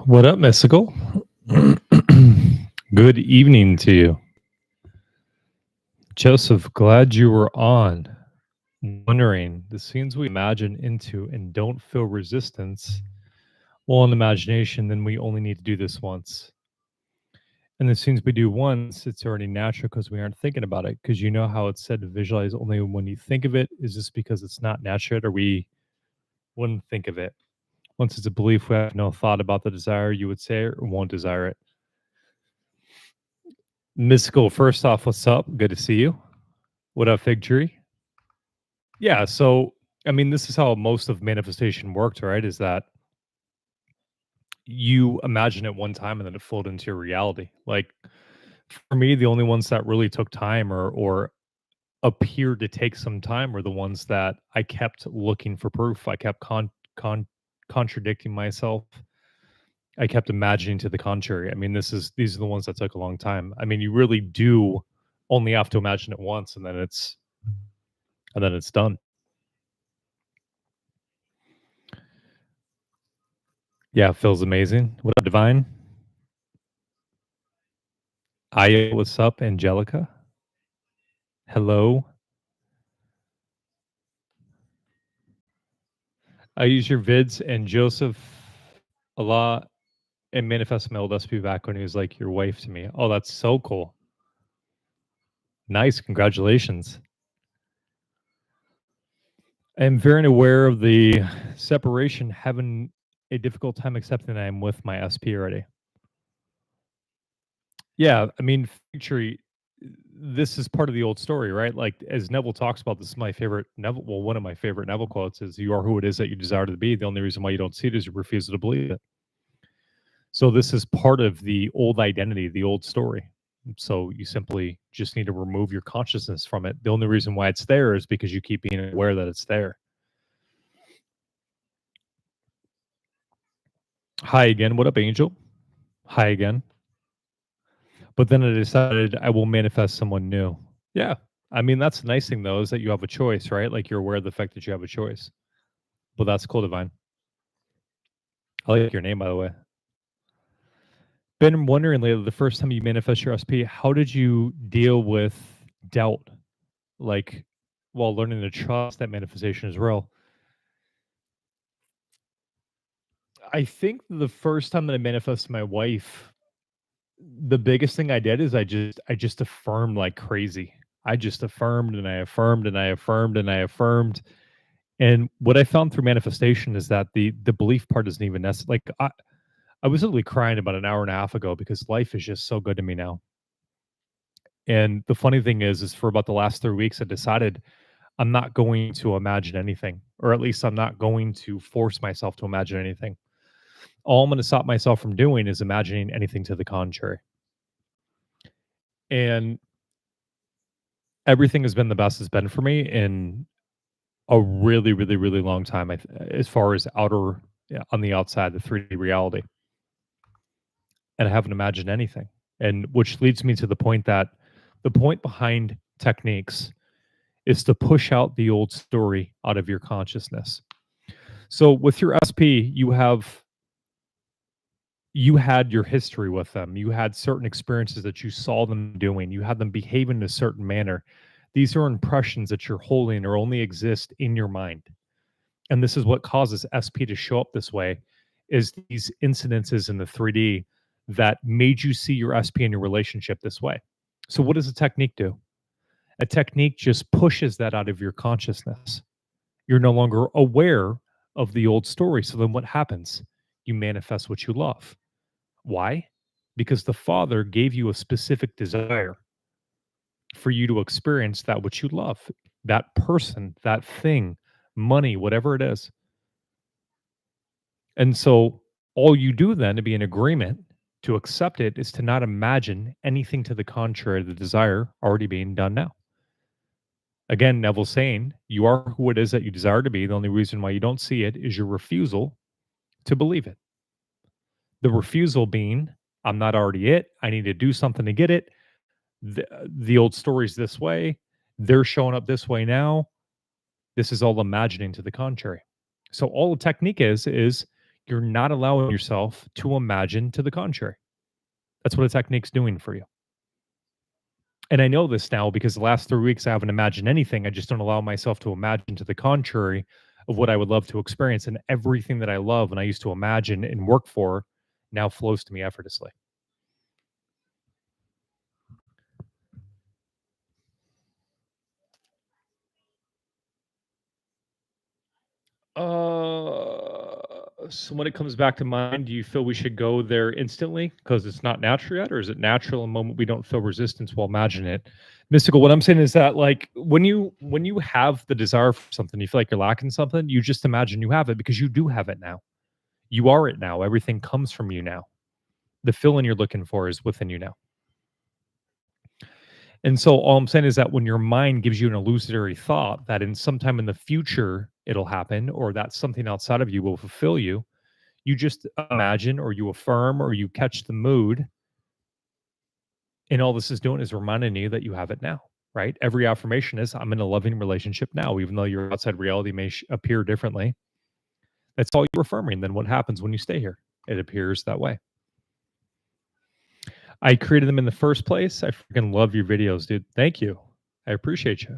What up, Mystical? Good evening to you. Joseph, glad you were on. Wondering the scenes we imagine into and don't feel resistance. Well, in imagination, then we only need to do this once. And the scenes we do once, it's already natural because we aren't thinking about it. Because you know how it's said to visualize only when you think of it. Is this because it's not natural or we wouldn't think of it? Once it's a belief, we have no thought about the desire, you would say, or won't desire it. Mystical, first off, what's up? Good to see you. What up, Fig Tree? Yeah, so I mean, this is how most of manifestation works, right? Is that you imagine it one time and then it flowed into your reality. Like for me, the only ones that really took time or appeared to take some time were the ones that I kept looking for proof. I kept contradicting myself. I kept imagining to the contrary. I mean, these are the ones that took a long time. I mean, you really do only have to imagine it once and then it's done. Yeah, feels amazing. What up, Divine? Aya, what's up, Angelica? Hello. I use your vids and Joseph a lot and Manifest my old SP back when he was like your wife to me. Oh, that's so cool. Nice. Congratulations. I'm very aware of the separation, having a difficult time accepting that I'm with my SP already. Yeah, I mean, Tree, this is part of the old story, right? Like as Neville talks about, this is my favorite Neville. Well, one of my favorite Neville quotes is, "You are who it is that you desire to be. The only reason why you don't see it is you refuse to believe it." So this is part of the old identity, the old story. So you simply just need to remove your consciousness from it. The only reason why it's there is because you keep being aware that it's there. Hi again. What up, Angel? Hi again. But then I decided I will manifest someone new. Yeah. I mean, that's the nice thing, though, is that you have a choice, right? Like you're aware of the fact that you have a choice. Well, that's cool, Divine. I like your name, by the way. Been wondering lately, the first time you manifest your SP, how did you deal with doubt? Like, while learning to trust that manifestation is real. I think the first time that I manifested my wife, the biggest thing I did is I just affirmed like crazy. I just affirmed and I affirmed and I affirmed and I affirmed. And what I found through manifestation is that the belief part isn't even necessary. Like I was literally crying about an hour and a half ago because life is just so good to me now. And the funny thing is for about the last 3 weeks, I decided I'm not going to imagine anything, or at least I'm not going to force myself to imagine anything. All I'm going to stop myself from doing is imagining anything to the contrary. And everything has been the best it's been for me in a really, really, really long time. As far as outer, yeah, on the outside, the 3D reality, and I haven't imagined anything. And which leads me to the point that the point behind techniques is to push out the old story out of your consciousness. So with your SP, you had your history with them. You had certain experiences that you saw them doing. You had them behaving in a certain manner. These are impressions that you're holding or only exist in your mind. And this is what causes SP to show up this way, is these incidences in the 3D that made you see your SP and your relationship this way. So what does a technique do? A technique just pushes that out of your consciousness. You're no longer aware of the old story. So then what happens? You manifest what you love. Why? Because the Father gave you a specific desire for you to experience that which you love, that person, that thing, money, whatever it is. And so all you do then to be in agreement to accept it is to not imagine anything to the contrary of the desire already being done now. Again, Neville's saying you are who it is that you desire to be. The only reason why you don't see it is your refusal to believe it. The refusal being, I'm not already it. I need to do something to get it. The old story's this way. They're showing up this way now. This is all imagining to the contrary. So all the technique is You're not allowing yourself to imagine to the contrary. That's what a technique's doing for you. And I know this now because the last 3 weeks I haven't imagined anything. I just don't allow myself to imagine to the contrary of what I would love to experience. And everything that I love and I used to imagine and work for now flows to me effortlessly. So when it comes back to mind, do you feel we should go there instantly because it's not natural yet, or is it natural in the moment we don't feel resistance while imagining it? Mystical. What I'm saying is that like when you have the desire for something, you feel like you're lacking something, you just imagine you have it because you do have it now. You are it now. Everything comes from you now. The feeling you're looking for is within you now. And so all I'm saying is that when your mind gives you an illusory thought that in sometime in the future it'll happen or that something outside of you will fulfill you, you just imagine or you affirm or you catch the mood. And all this is doing is reminding you that you have it now, right? Every affirmation is, I'm in a loving relationship now, even though your outside reality may appear differently. That's all you're affirming. Then what happens when you stay here? It appears that way. I created them in the first place. I freaking love your videos, dude. Thank you. I appreciate you.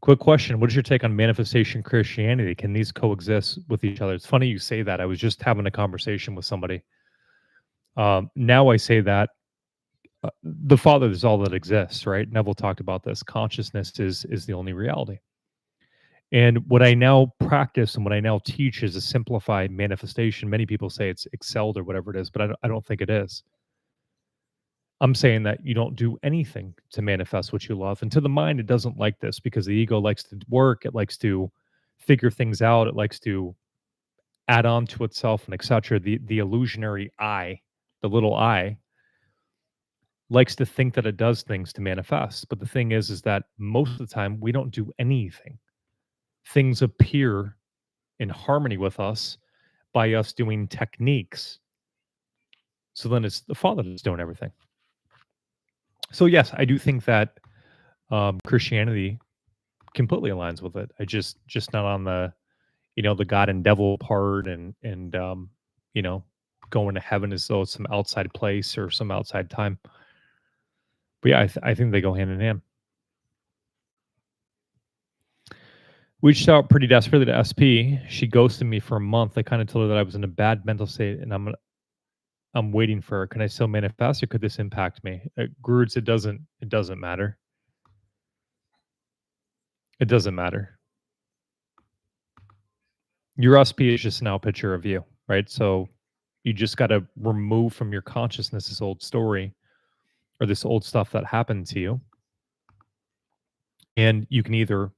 Quick question. What is your take on manifestation Christianity? Can these coexist with each other? It's funny you say that. I was just having a conversation with somebody. Now I say that the Father is all that exists, right? Neville talked about this. Consciousness is the only reality. And what I now practice and what I now teach is a simplified manifestation. Many people say it's excelled or whatever it is, but I don't think it is. I'm saying that you don't do anything to manifest what you love. And to the mind, it doesn't like this because the ego likes to work, it likes to figure things out, it likes to add on to itself and etc. The illusionary I, the little I, likes to think that it does things to manifest. But the thing is that most of the time we don't do anything. Things appear in harmony with us by us doing techniques. So then it's the Father that's doing everything. So yes, I do think that Christianity completely aligns with it. I just not on the the God and devil part and you know going to heaven as though it's some outside place or some outside time. But yeah, I think they go hand in hand. Reached out pretty desperately to SP. She ghosted me for a month. I kind of told her that I was in a bad mental state and I'm waiting for her. Can I still manifest or could this impact me? Gruds, it doesn't matter. It doesn't matter. Your SP is just now a picture of you, right? So you just got to remove from your consciousness this old story or this old stuff that happened to you. And you can either,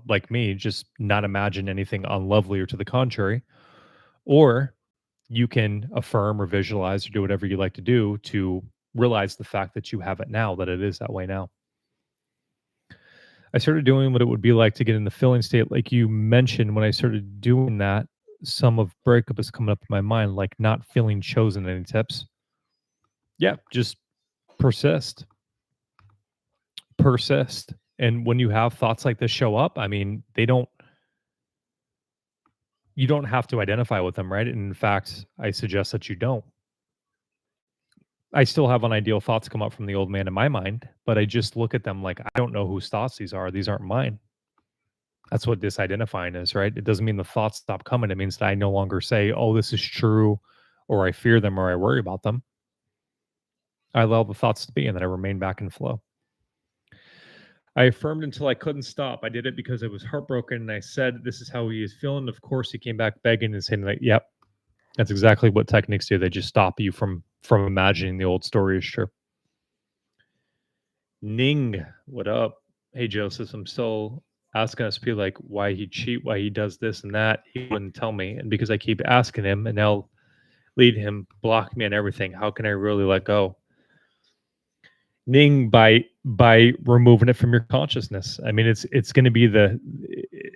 like me, just not imagine anything unlovely or to the contrary, or you can affirm or visualize or do whatever you like to do to realize the fact that you have it now, that it is that way now. I started doing what it would be like to get in the feeling state. Like you mentioned, when I started doing that, some of breakup is coming up in my mind, like not feeling chosen. Any tips? Yeah, just persist, persist. And when you have thoughts like this show up, I mean, you don't have to identify with them, right? And in fact, I suggest that you don't. I still have unideal thoughts come up from the old man in my mind, but I just look at them like I don't know whose thoughts these are. These aren't mine. That's what disidentifying is, right? It doesn't mean the thoughts stop coming. It means that I no longer say, oh, this is true, or I fear them, or I worry about them. I allow the thoughts to be, and then I remain back in flow. I affirmed until I couldn't stop. I did it because I was heartbroken, and I said, this is how he is feeling. Of course, he came back begging and saying, like, yep, that's exactly what techniques do. They just stop you from imagining the old story is true. Ning, what up? Hey, Joseph, I'm still asking SP like why he cheat, why he does this and that. He wouldn't tell me. And because I keep asking him and now lead him, block me and everything, how can I really let go? Ning, by removing it from your consciousness. I mean, it's going to be it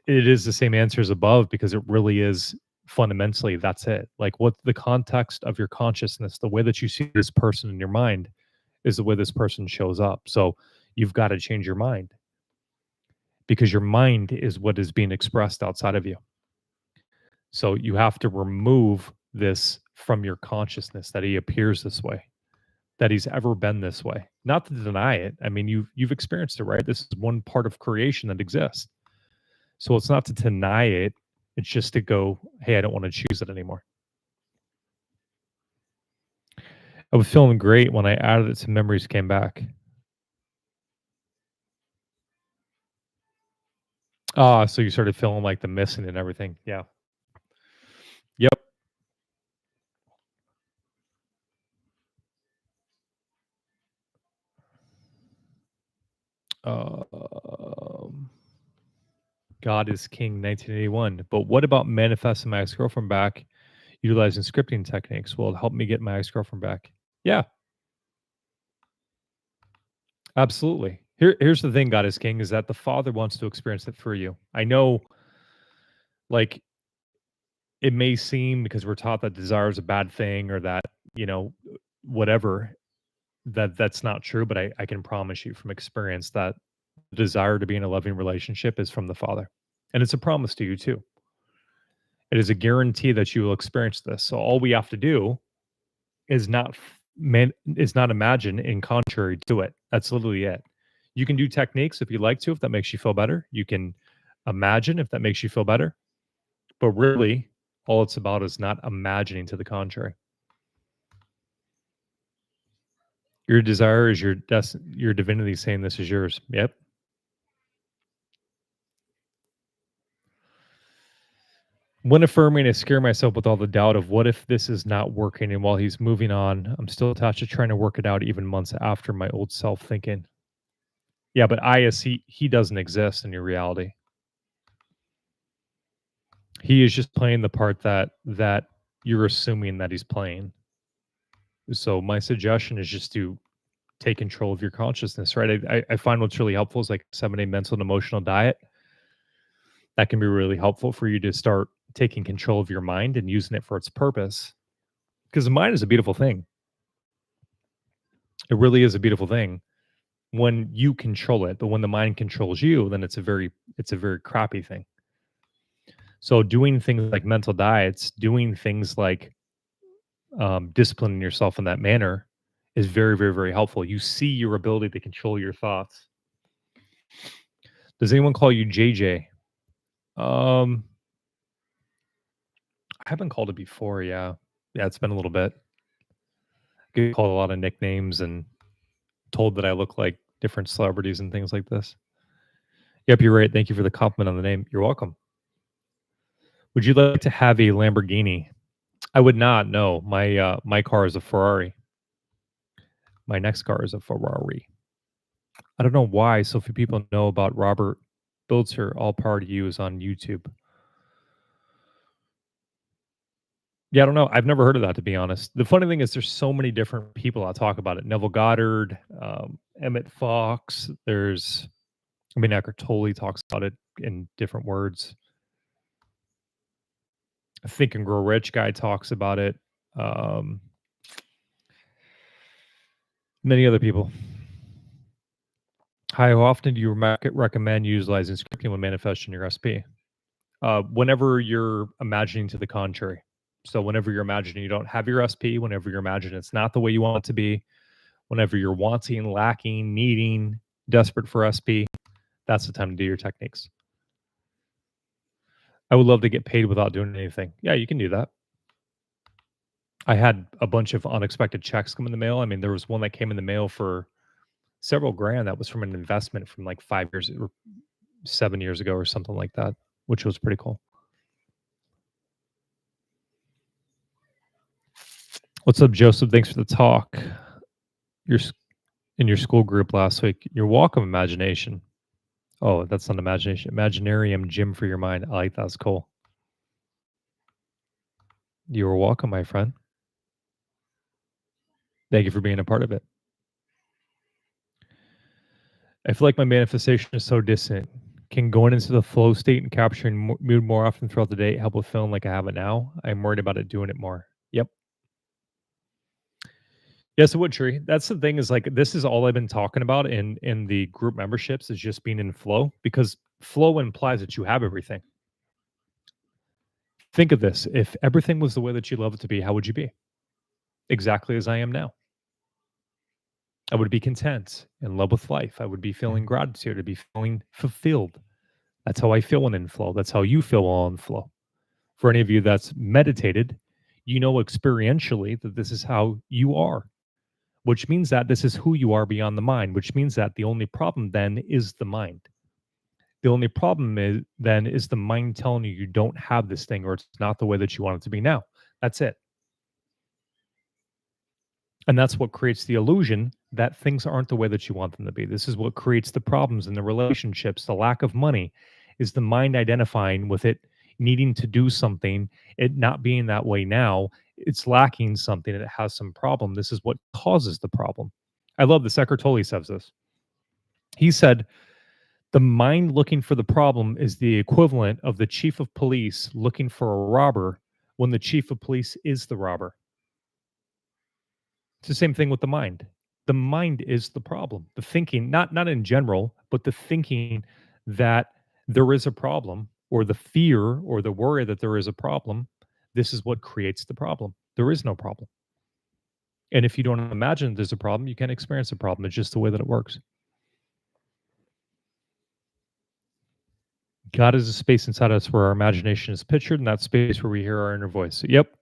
is the same answer as above because it really is fundamentally that's it. Like what the context of your consciousness, the way that you see this person in your mind is the way this person shows up. So you've got to change your mind because your mind is what is being expressed outside of you. So you have to remove this from your consciousness that he appears this way, that he's ever been this way. Not to deny it. I mean, you've experienced it, right? This is one part of creation that exists. So it's not to deny it. It's just to go, hey, I don't want to choose it anymore. I was feeling great when I added it to memories came back. Ah, so you started feeling like the missing and everything. Yeah. Yep. Um, God is King 1981. But what about manifesting my ex-girlfriend back utilizing scripting techniques? Will it help me get my ex-girlfriend back? Yeah, absolutely. Here's the thing, God is King, is that the Father wants to experience it through you. I know, like, it may seem because we're taught that desire is a bad thing or that, you know, whatever, that's not true, but I can promise you from experience that the desire to be in a loving relationship is from the Father. And it's a promise to you too. It is a guarantee that you will experience this. So all we have to do is not imagine in contrary to it. That's literally it. You can do techniques if you like to, if that makes you feel better. You can imagine if that makes you feel better. But really, all it's about is not imagining to the contrary. Your desire is your divinity saying this is yours. Yep. When affirming, I scare myself with all the doubt of what if this is not working, and while he's moving on, I'm still attached to trying to work it out even months after my old self thinking. Yeah, but he doesn't exist in your reality. He is just playing the part that you're assuming that he's playing. So my suggestion is just to take control of your consciousness, right? I find what's really helpful is like 7-day mental and emotional diet. That can be really helpful for you to start taking control of your mind and using it for its purpose. Because the mind is a beautiful thing. It really is a beautiful thing when you control it. But when the mind controls you, then it's a very crappy thing. So doing things like mental diets, doing things like disciplining yourself in that manner is very, very, very helpful. You see your ability to control your thoughts. Does anyone call you JJ? Um, I haven't called it before. Yeah, yeah, it's been a little bit. I get called a lot of nicknames and told that I look like different celebrities and things like this. Yep, you're right. Thank you for the compliment on the name. You're welcome. Would you like to have a Lamborghini? I would not. No, my car is a Ferrari. My next car is a Ferrari. I don't know why so few people know about Robert Biltzer. All Power to You is on YouTube. Yeah, I don't know. I've never heard of that, to be honest. The funny thing is, there's so many different people that talk about it. Neville Goddard, Emmett Fox. Eckhart Tolle talks about it in different words. Think and Grow Rich guy talks about it. Um, Many other people. How often do you recommend utilizing scripting when manifesting your SP? Whenever you're imagining to the contrary. So whenever you're imagining you don't have your SP, whenever you're imagining it's not the way you want it to be, whenever you're wanting, lacking, needing, desperate for SP, that's the time to do your techniques. I would love to get paid without doing anything. Yeah, you can do that. I had a bunch of unexpected checks come in the mail. I mean, there was one that came in the mail for several grand that was from an investment from like 5 years or 7 years ago or something like that, which was pretty cool. What's up, Joseph? Thanks for the talk. You're in your school group last week. Your walk of imagination. Oh, that's not imagination. Imaginarium gym for your mind. I like that. That's cool. You are welcome, my friend. Thank you for being a part of it. I feel like my manifestation is so distant. Can going into the flow state and capturing mood more often throughout the day help with feeling like I have it now? I'm worried about it doing it more. Yep. Yes, it would, Tree. That's the thing is like this is all I've been talking about in the group memberships is just being in flow because Flow implies that you have everything. Think of this. If everything was the way that you love it to be, how would you be? Exactly as I am now. I would be content, in love with life. I would be feeling gratitude. I'd be feeling fulfilled. That's how I feel when in flow. That's how you feel while in flow. For any of you that's meditated, you know experientially that this is how you are, which means that this is who you are beyond the mind, which means that the only problem then is the mind. The only problem is then is the mind telling you you don't have this thing or it's not the way that you want it to be now. That's it. And that's what creates the illusion that things aren't the way that you want them to be. This is what creates the problems in the relationships, the lack of money is the mind identifying with it needing to do something, it not being that way now, it's lacking something, and it has some problem. This is what causes the problem. I love this. Eckhart Tolle says this. He said, the mind looking for the problem is the equivalent of the chief of police looking for a robber when the chief of police is the robber. It's the same thing with the mind. The mind is the problem. The thinking, not in general, but the thinking that there is a problem or the fear or the worry that there is a problem, this is what creates the problem. There is no problem. And if you don't imagine there's a problem, you can't experience a problem. It's just the way that it works. God is a space inside us where our imagination is pictured, and that space where we hear our inner voice. Yep,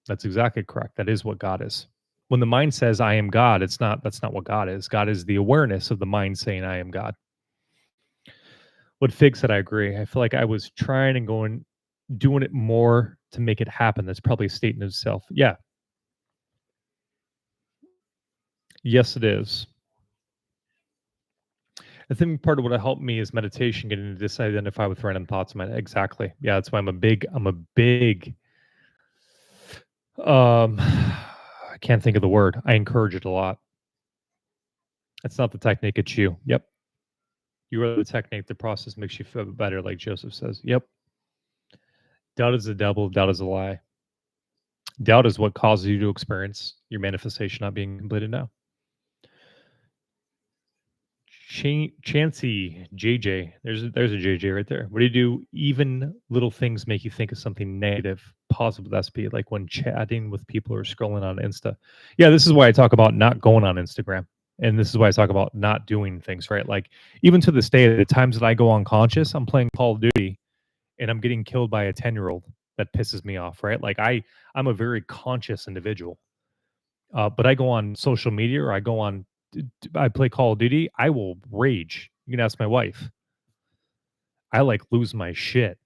that's exactly correct. That is what God is. When the mind says I am God, it's not that's not what God is. God is the awareness of the mind saying I am God. What Fig said, I agree. I feel like I was trying and going doing it more to make it happen. That's probably a state in itself. Yeah. Yes, it is. I think part of what helped me is meditation, getting to disidentify with random thoughts in my exactly. Yeah, that's why I'm a big I can't think of the word. I encourage it a lot. It's not the technique, it's you. Yep. You are the technique. The process makes you feel better, like Joseph says. Yep. Doubt is the devil, doubt is a lie. Doubt is what causes you to experience your manifestation not being completed now. Chancy JJ, there's a JJ right there. What do you do? Even little things make you think of something negative, positive with SP, like when chatting with people or scrolling on Insta. Yeah, this is why I talk about not going on Instagram. And this is why I talk about not doing things, right? Like even to this day, the times that I go unconscious, I'm playing Call of Duty and I'm getting killed by a 10-year-old. That pisses me off, right? Like I'm a very conscious individual. But I go on social media or I go on I play Call of Duty, I will rage. You can ask my wife. I like lose my shit.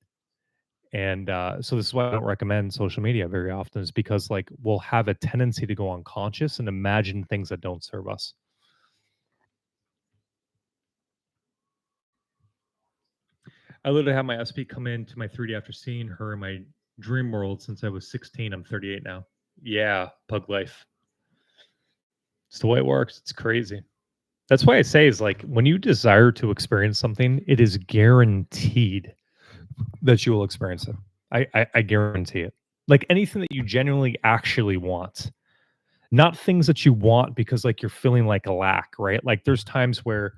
And so this is why I don't recommend social media very often is because like we'll have a tendency to go unconscious and imagine things that don't serve us. I literally had my SP come into my 3D after seeing her in my dream world since I was 16. I'm 38 now. Yeah, pug life. It's the way it works. It's crazy. That's why I say is like when you desire to experience something, it is guaranteed that you will experience it. I guarantee it. Like anything that you genuinely actually want, not things that you want because like you're feeling like a lack, right? Like there's times where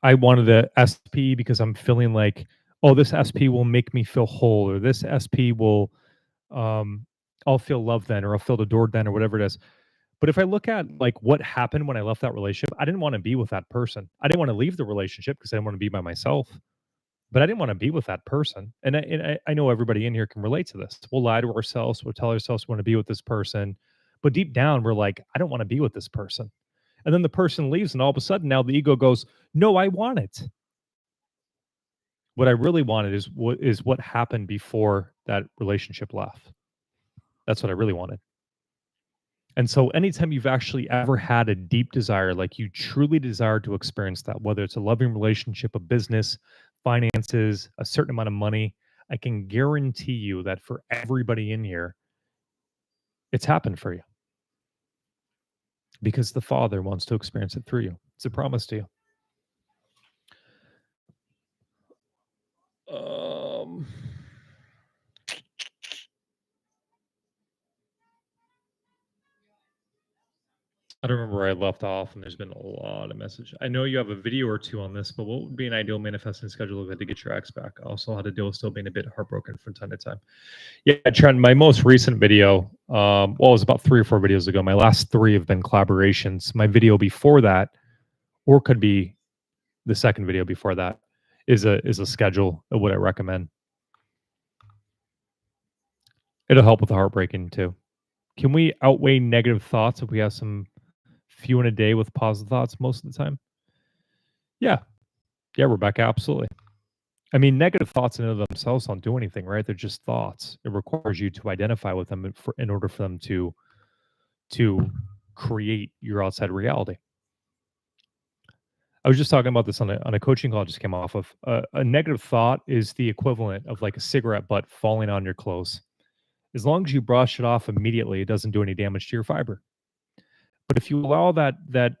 I wanted a SP because I'm feeling like, oh, this SP will make me feel whole, or this SP will, um, I'll feel loved then, or I'll feel adored then, or whatever it is. But if I look at like what happened when I left that relationship, I didn't want to be with that person. I didn't want to leave the relationship because I didn't want to be by myself. But I didn't wanna be with that person, and I know everybody in here can relate to this. We'll lie to ourselves, we'll tell ourselves we wanna be with this person, but deep down, we're like, "I don't wanna be with this person." And then the person leaves, and all of a sudden, now the ego goes, "No, I want it." What I really wanted is what happened before that relationship left. That's what I really wanted. And so anytime you've actually ever had a deep desire, like you truly desire to experience that, whether it's a loving relationship, a business, finances, a certain amount of money, I can guarantee you that for everybody in here, it's happened for you because the Father wants to experience it through you. It's a promise to you. I don't remember where I left off, and there's been a lot of message. I know you have a video or two on this, but what would be an ideal manifesting schedule look like to get your ex back? Also, how to deal with still being a bit heartbroken from time to time. Yeah, Trent, my most recent video, well, it was about 3 or 4 videos ago. My last 3 have been collaborations. My video before that, or could be the second video before that, is a schedule of what I recommend. It'll help with the heartbreaking too. Can we outweigh negative thoughts if we have some few in a day with positive thoughts most of the time? Yeah. Yeah, Rebecca, absolutely. I mean, negative thoughts in and of themselves don't do anything, right? They're just thoughts. It requires you to identify with them in order for them to create your outside reality. I was just talking about this on a coaching call I just came off of. A negative thought is the equivalent of like a cigarette butt falling on your clothes. As long as you brush it off immediately, it doesn't do any damage to your fiber. But if you allow that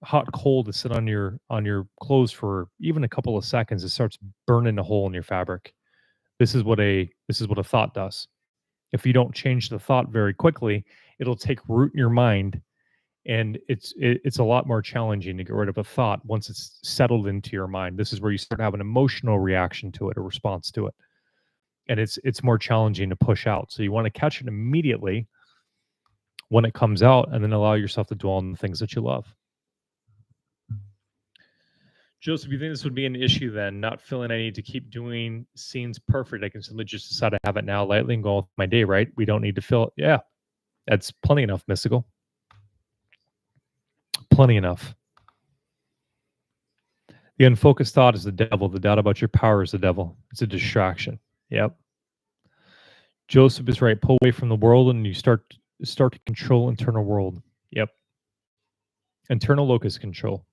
hot coal to sit on your clothes for even a couple of seconds, it starts burning a hole in your fabric. This is what a thought does. If you don't change the thought very quickly, it'll take root in your mind, and it's a lot more challenging to get rid of a thought once it's settled into your mind. This is where you start having an emotional reaction to it, a response to it, and it's more challenging to push out. So you want to catch it immediately when it comes out, and then allow yourself to dwell on the things that you love. Joseph, you think this would be an issue then? Not feeling I need to keep doing scenes perfect. I can simply just decide to have it now lightly and go with my day, right? We don't need to fill it. Yeah, that's plenty enough, mystical. Plenty enough. The unfocused thought is the devil. The doubt about your power is the devil. It's a distraction. Yep. Joseph is right. Pull away from the world and you start to control internal world. Yep. Internal locus control.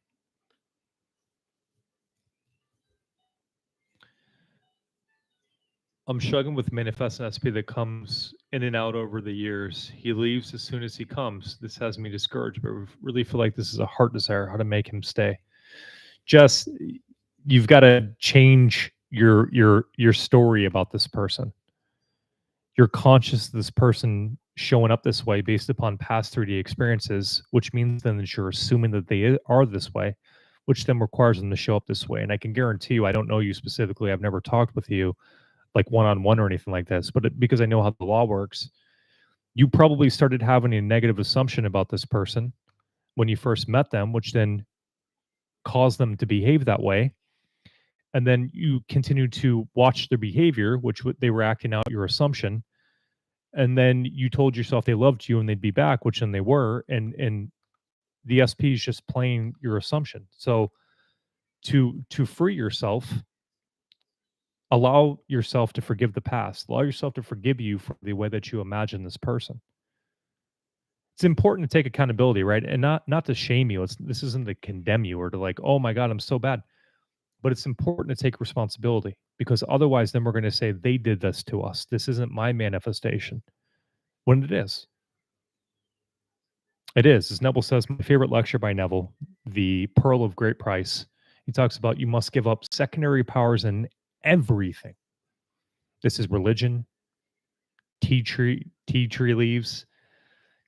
I'm struggling with manifest SP that comes in and out over the years. He leaves as soon as he comes. This has me discouraged, but I really feel like this is a heart desire, how to make him stay. Just you've got to change your story about this person. You're conscious of this person showing up this way based upon past 3D experiences, which means then that you're assuming that they are this way, which then requires them to show up this way. And I can guarantee you, I don't know you specifically. I've never talked with you like one-on-one or anything like this, but because I know how the law works, you probably started having a negative assumption about this person when you first met them, which then caused them to behave that way. And then you continue to watch their behavior, which they were acting out your assumption. And then you told yourself they loved you and they'd be back, which then they were. And the SP is just playing your assumption. So to free yourself, allow yourself to forgive the past. Allow yourself to forgive you for the way that you imagine this person. It's important to take accountability, right? And not to shame you. This isn't to condemn you or to like, oh my God, I'm so bad. But it's important to take responsibility, because otherwise then we're going to say they did this to us. This isn't my manifestation. When it is. It is. As Neville says, my favorite lecture by Neville, The Pearl of Great Price, he talks about you must give up secondary powers in everything. This is religion, tea tree leaves,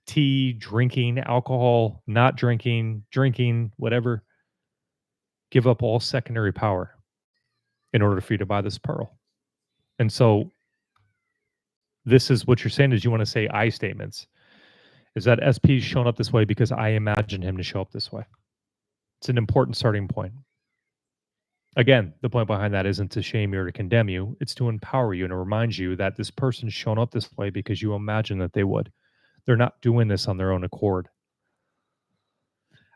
tea, drinking, alcohol, not drinking, drinking, whatever. Give up all secondary power in order for you to buy this pearl. And so this is what you're saying is you want to say I statements. Is that SP's shown up this way because I imagine him to show up this way. It's an important starting point. Again, the point behind that isn't to shame you or to condemn you. It's to empower you and to remind you that this person's shown up this way because you imagine that they would. They're not doing this on their own accord.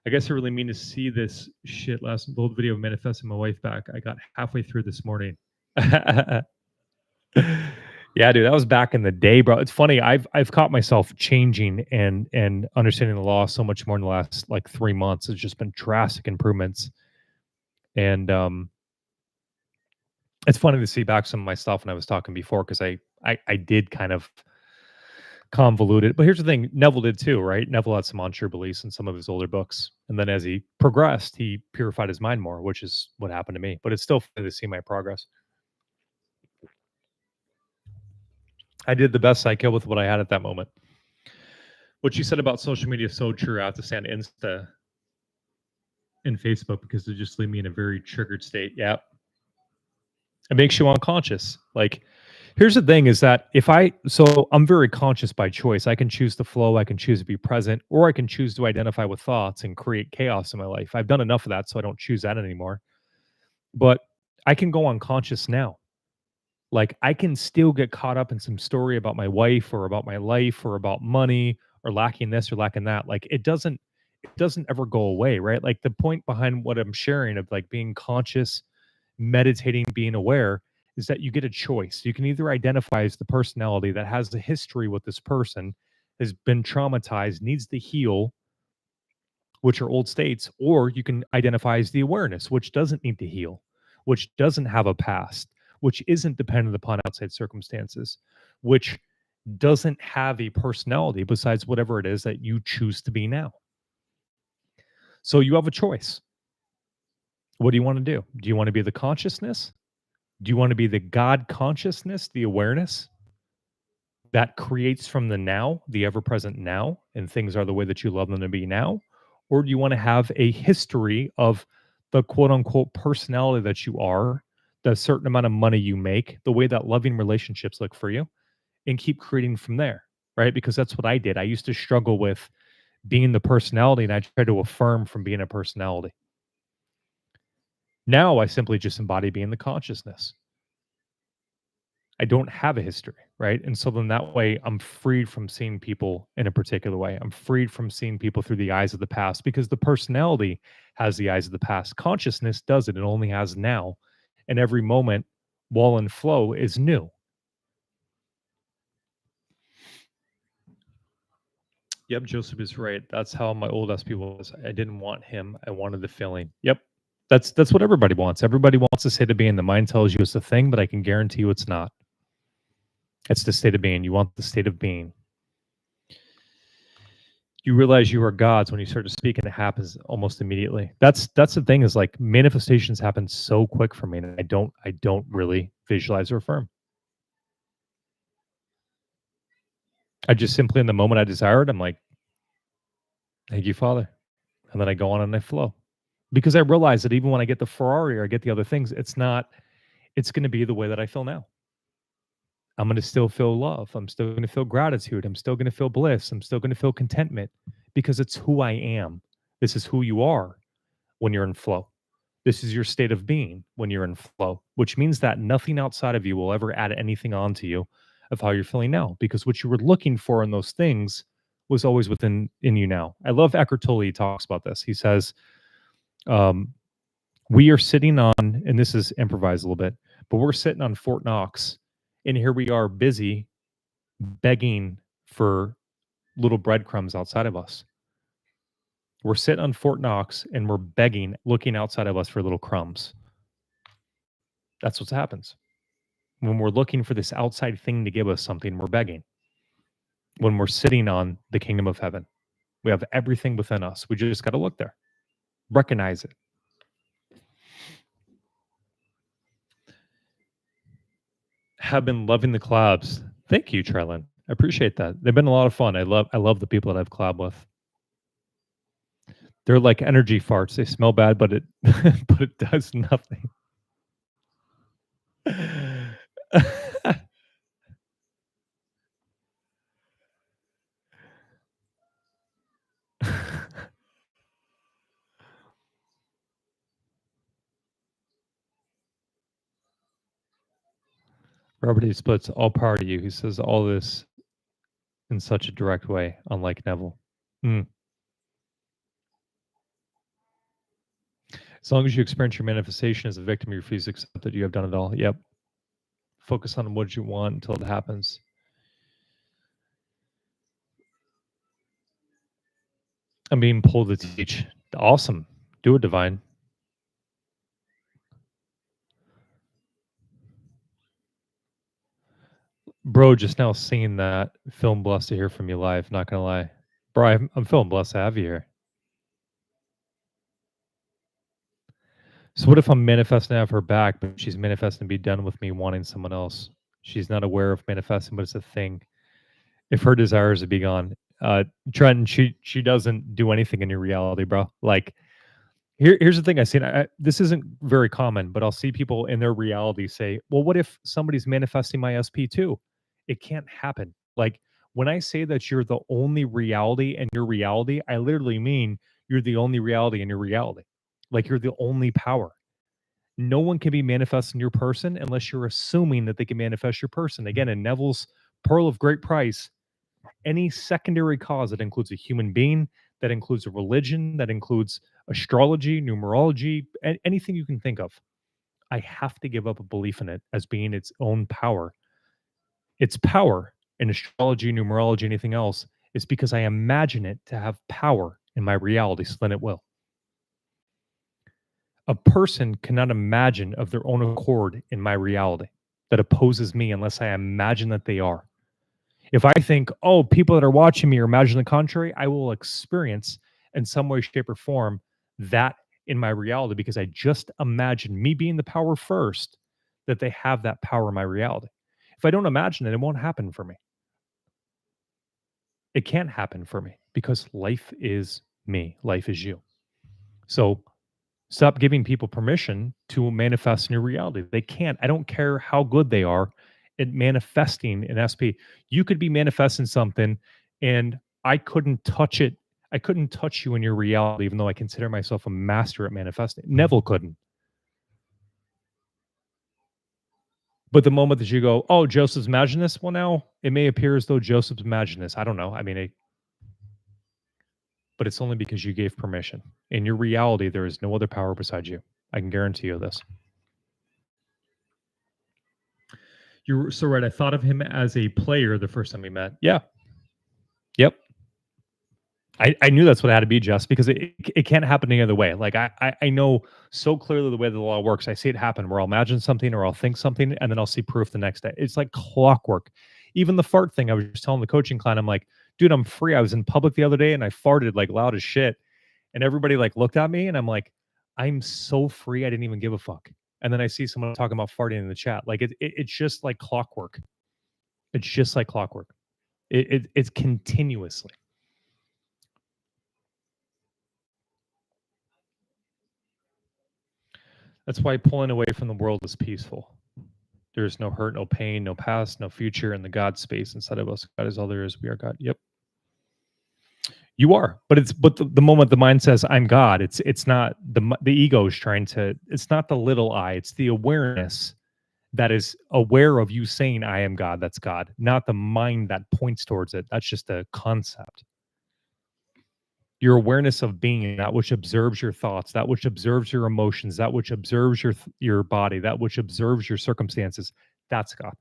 I guess I really mean to see this shit. The old video of manifesting my wife back. I got halfway through this morning. Yeah, dude, that was back in the day, bro. It's funny. I've caught myself changing and understanding the law so much more in the last like 3 months. It's just been drastic improvements. And it's funny to see back some of my stuff when I was talking before, because I did kind of convolute it. But here's the thing, Neville did too, right? Neville had some untrue beliefs in some of his older books. And then as he progressed, he purified his mind more, which is what happened to me. But it's still funny to see my progress. I did the best I could with what I had at that moment. What you said about social media is so true. I have to say on Insta and Facebook because they just leave me in a very triggered state. Yeah. It makes you unconscious. Like, here's the thing is that so I'm very conscious by choice. I can choose to flow, I can choose to be present, or I can choose to identify with thoughts and create chaos in my life. I've done enough of that, so I don't choose that anymore. But I can go unconscious now. Like, I can still get caught up in some story about my wife or about my life or about money or lacking this or lacking that. Like, it doesn't ever go away, right? Like, the point behind what I'm sharing of like being conscious, meditating, being aware is that you get a choice. You can either identify as the personality that has the history with this person, has been traumatized, needs to heal, which are old states, or you can identify as the awareness, which doesn't need to heal, which doesn't have a past, which isn't dependent upon outside circumstances, which doesn't have a personality besides whatever it is that you choose to be now. So you have a choice. What do you want to do? Do you want to be the consciousness? Do you want to be the God consciousness, the awareness that creates from the now, the ever present now, and things are the way that you love them to be now? Or do you want to have a history of the quote unquote personality that you are, the certain amount of money you make, the way that loving relationships look for you, and keep creating from there? Right. Because that's what I did. I used to struggle with being the personality and I tried to affirm from being a personality. Now I simply just embody being the consciousness. I don't have a history, right? And so then that way I'm freed from seeing people in a particular way. I'm freed from seeing people through the eyes of the past because the personality has the eyes of the past. Consciousness doesn't. It only has now. And every moment while in flow is new. Yep, Joseph is right. That's how my old SP was. I didn't want him. I wanted the feeling. Yep. That's what everybody wants. Everybody wants the state of being. The mind tells you it's a thing, but I can guarantee you it's not. It's the state of being. You want the state of being. You realize you are God's when you start to speak, and it happens almost immediately. That's the thing is like manifestations happen so quick for me, and I don't really visualize or affirm. I just simply in the moment I desire it, I'm like, thank you, Father. And then I go on and I flow. Because I realize that even when I get the Ferrari or I get the other things, it's gonna be the way that I feel now. I'm gonna still feel love. I'm still gonna feel gratitude. I'm still gonna feel bliss. I'm still gonna feel contentment because it's who I am. This is who you are when you're in flow. This is your state of being when you're in flow, which means that nothing outside of you will ever add anything onto you of how you're feeling now, because what you were looking for in those things was always within in you now. I love Eckhart Tolle. He talks about this. He says, um, "We are sitting on," and this is improvised a little bit, but we're sitting on Fort Knox, and here we are busy begging for little breadcrumbs outside of us. We're sitting on Fort Knox and we're begging, looking outside of us for little crumbs. That's what happens. When we're looking for this outside thing to give us something, we're begging. When we're sitting on the kingdom of heaven, we have everything within us. We just got to look there, recognize it. Have been loving the collabs. Thank you, Trelin. I appreciate that. They've been a lot of fun. I love the people that I've collab with. They're like energy farts. They smell bad, but it but it does nothing. Robert E. Splits, all power to you. He says all this in such a direct way, unlike Neville. Mm. As long as you experience your manifestation as a victim, you refuse to accept that you have done it all. Yep. Focus on what you want until it happens. I'm being pulled to teach. Awesome. Do it, Divine. Bro, just now seeing that, feeling blessed to hear from you live. Not gonna lie, bro, I'm feeling blessed to have you here. So what if I'm manifesting to have her back, but she's manifesting to be done with me wanting someone else? She's not aware of manifesting, but it's a thing. If her desire is to be gone, Trent, she doesn't do anything in your reality, bro. Like here's the thing I see. This isn't very common, but I'll see people in their reality say, "Well, what if somebody's manifesting my SP too?" It can't happen. Like when I say that you're the only reality in your reality, I literally mean you're the only reality in your reality. Like you're the only power. No one can be manifesting your person unless you're assuming that they can manifest your person. Again, in Neville's Pearl of Great Price, any secondary cause that includes a human being, that includes a religion, that includes astrology, numerology, anything you can think of. I have to give up a belief in it as being its own power. Its power in astrology, numerology, anything else is because I imagine it to have power in my reality, so then it will. A person cannot imagine of their own accord in my reality that opposes me unless I imagine that they are. If I think, oh, people that are watching me are imagining the contrary, I will experience in some way, shape, or form that in my reality because I just imagine me being the power first, that they have that power in my reality. If I don't imagine it, it won't happen for me. It can't happen for me because life is me, life is you. So stop giving people permission to manifest in your reality. They can't. I don't care how good they are at manifesting in SP. You could be manifesting something and I couldn't touch it. I couldn't touch you in your reality, even though I consider myself a master at manifesting. Neville couldn't. But the moment that you go, oh, Joseph's imagining this, well, now it may appear as though Joseph's imagining this. I don't know. I mean, but it's only because you gave permission. In your reality, there is no other power besides you. I can guarantee you this. You're so right. I thought of him as a player the first time we met. Yeah. Yep. I knew that's what it had to be, just because it can't happen any other way. Like I know so clearly the way the law works. I see it happen where I'll imagine something or I'll think something and then I'll see proof the next day. It's like clockwork. Even the fart thing, I was just telling the coaching client, I'm like, dude, I'm free. I was in public the other day and I farted like loud as shit. And everybody like looked at me and I'm like, I'm so free. I didn't even give a fuck. And then I see someone talking about farting in the chat. Like it's just like clockwork. It's just like clockwork. It's continuously. That's why pulling away from the world is peaceful. There's no hurt, no pain, no past, no future in the God space inside of us. God is all there is. We are God. Yep. You are. But the moment the mind says I'm God, it's not the ego is trying to, it's not the little I, it's the awareness that is aware of you saying I am God. That's God, not the mind that points towards it. That's just a concept. Your awareness of being, that which observes your thoughts, that which observes your emotions, that which observes your body, that which observes your circumstances, that's God.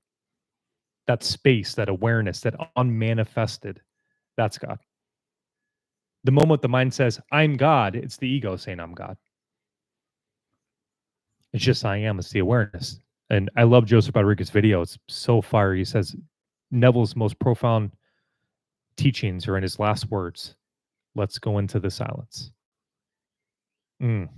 That space, that awareness, that unmanifested, that's God. The moment the mind says I'm God, it's the ego saying I'm God. It's just I am. It's the awareness. And I love Joseph Rodriguez's video. It's so fire. He says Neville's most profound teachings are in his last words. Let's go into the silence. Mm.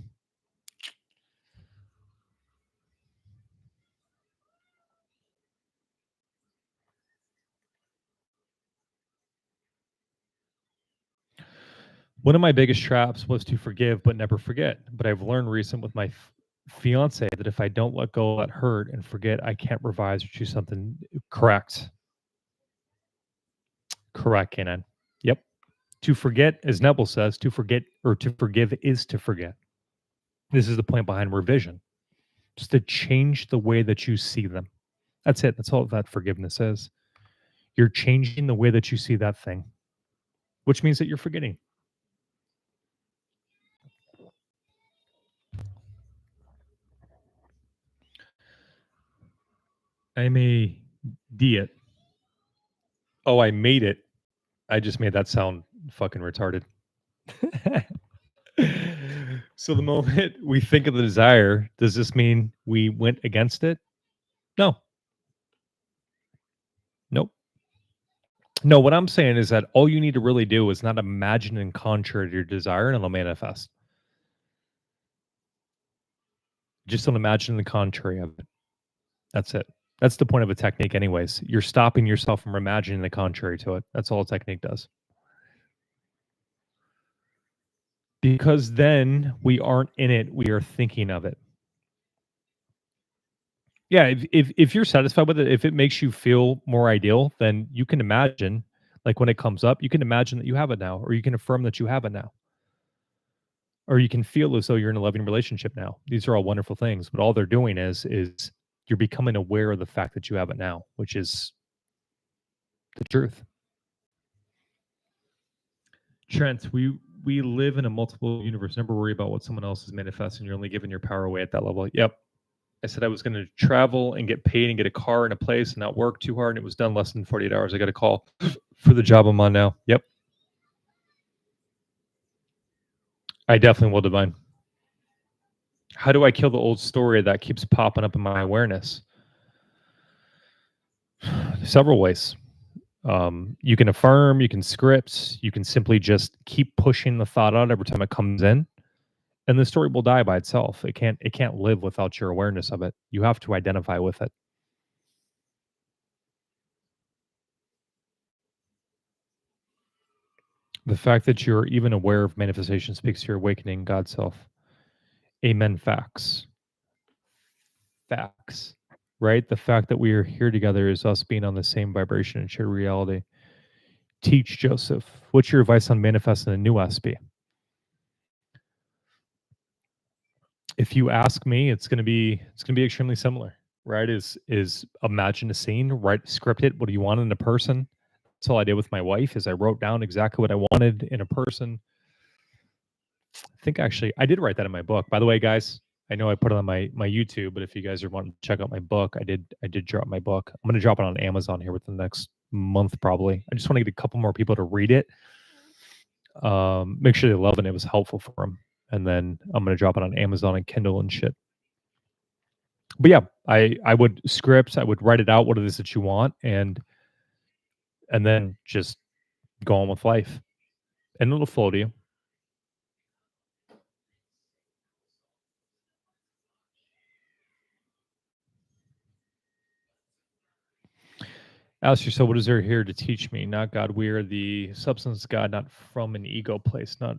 One of my biggest traps was to forgive but never forget. But I've learned recent with my fiance that if I don't let go of that hurt and forget, I can't revise or choose something correct. Correct, Kanan. Yep. To forget, as Neville says, to forget or to forgive is to forget. This is the point behind revision. Just to change the way that you see them. That's it. That's all that forgiveness is. You're changing the way that you see that thing, which means that you're forgetting. I'm a diet. Oh, I made it. I just made that sound fucking retarded. So the moment we think of the desire, does this mean we went against it? No. Nope. No, what I'm saying is that all you need to really do is not imagine in contrary to your desire and it'll manifest. Just don't imagine the contrary of it. That's it. That's the point of a technique anyways. You're stopping yourself from imagining the contrary to it. That's all a technique does. Because then we aren't in it, we are thinking of it. Yeah, if you're satisfied with it, if it makes you feel more ideal, then you can imagine, like, when it comes up, you can imagine that you have it now, or you can affirm that you have it now, or you can feel as though you're in a loving relationship now. These are all wonderful things, but all they're doing is you're becoming aware of the fact that you have it now, which is the truth. Trent, we live in a multiple universe. Never worry about what someone else is manifesting. You're only giving your power away at that level. Yep. I said I was going to travel and get paid and get a car and a place and not work too hard, and it was done less than 48 hours. I got a call for the job I'm on now. Yep. I definitely will, Divine. How do I kill the old story that keeps popping up in my awareness? Several ways. You can affirm, you can script, you can simply just keep pushing the thought out every time it comes in, and the story will die by itself. It can't live without your awareness of it. You have to identify with it. The fact that you're even aware of manifestation speaks to your awakening God self. Amen. Facts. Facts. Right? The fact that we are here together is us being on the same vibration and shared reality. Teach Joseph. What's your advice on manifesting a new SP? If you ask me, it's gonna be extremely similar. Right? Is imagine a scene, write script it. What do you want in a person? That's all I did with my wife is I wrote down exactly what I wanted in a person. I think actually I did write that in my book. By the way, guys, I know I put it on my YouTube, but if you guys are wanting to check out my book, I did drop my book. I'm gonna drop it on Amazon here within the next month probably. I just want to get a couple more people to read it. Make sure they love it and it was helpful for them. And then I'm gonna drop it on Amazon and Kindle and shit. But yeah, I would script, I would write it out what it is that you want and then just go on with life. And it'll flow to you. Ask yourself, what is there here to teach me? Not God. We are the substance of God, not from an ego place, not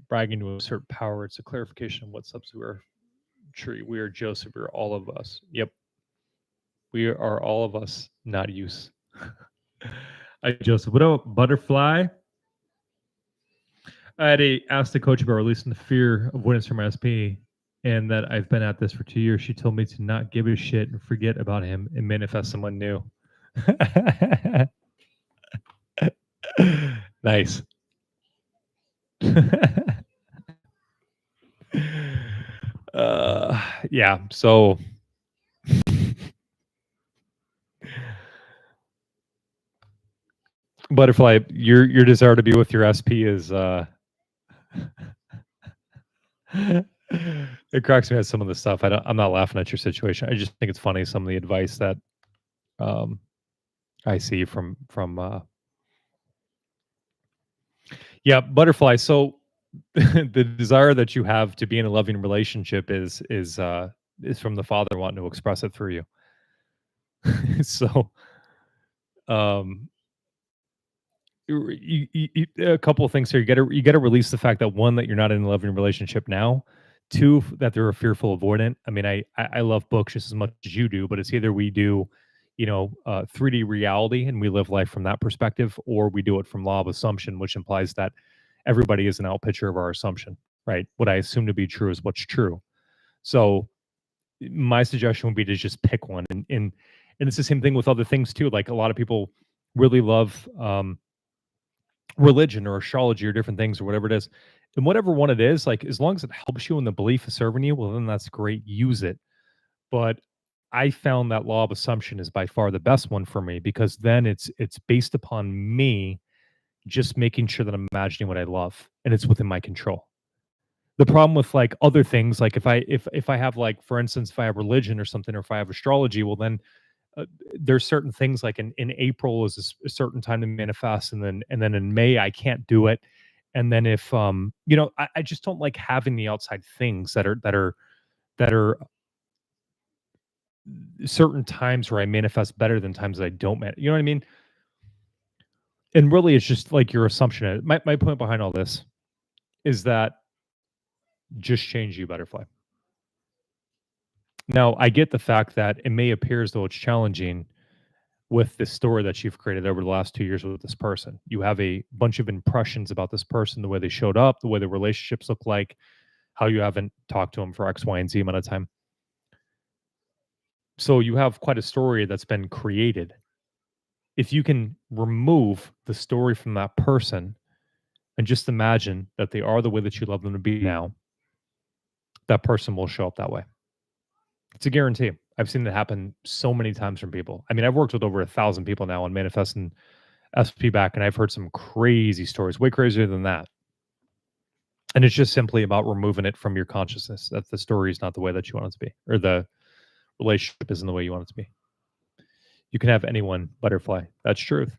bragging to assert power. It's a clarification of what substance we are. Tree. We are Joseph. We are all of us. Yep. We are all of us, not use. I Joseph. What about butterfly? I had asked the coach about releasing the fear avoidance from my SP, and that I've been at this for 2 years. She told me to not give a shit and forget about him and manifest someone new. Nice. Yeah. So butterfly, your desire to be with your SP is it cracks me at some of the stuff. I'm not laughing at your situation. I just think it's funny some of the advice that um I see from yeah, butterfly. So the desire that you have to be in a loving relationship is from the father wanting to express it through you. So um a couple of things here. You got to release the fact that one, that you're not in a loving relationship now. Two, that they're a fearful avoidant. I mean, I love books just as much as you do, but it's either we do, 3D reality and we live life from that perspective, or we do it from law of assumption, which implies that everybody is an outpicture of our assumption, right? What I assume to be true is what's true. So my suggestion would be to just pick one, and it's the same thing with other things too. Like a lot of people really love religion or astrology or different things or whatever it is. And whatever one it is, like as long as it helps you in the belief of serving you, well, then that's great. Use it. But I found that law of assumption is by far the best one for me because then it's based upon me just making sure that I'm imagining what I love and it's within my control. The problem with like other things, like if I have like, for instance, if I have religion or something, or if I have astrology, well then there's certain things like in April is a certain time to manifest, and then in May I can't do it, and then if I just don't like having the outside things that are certain times where I manifest better than times that I don't. You know what I mean? And really, it's just like your assumption. My point behind all this is that just change you, butterfly. Now, I get the fact that it may appear as though it's challenging with this story that you've created over the last 2 years with this person. You have a bunch of impressions about this person, the way they showed up, the way the relationships look like, how you haven't talked to them for X, Y, and Z amount of time. So you have quite a story that's been created. If you can remove the story from that person and just imagine that they are the way that you love them to be now, that person will show up that way. It's a guarantee. I've seen it happen so many times from people. I mean, I've worked with over 1,000 people now on manifesting SP back, and I've heard some crazy stories, way crazier than that. And it's just simply about removing it from your consciousness. That the story is not the way that you want it to be, or the relationship isn't the way you want it to be. You can have anyone, butterfly. That's truth.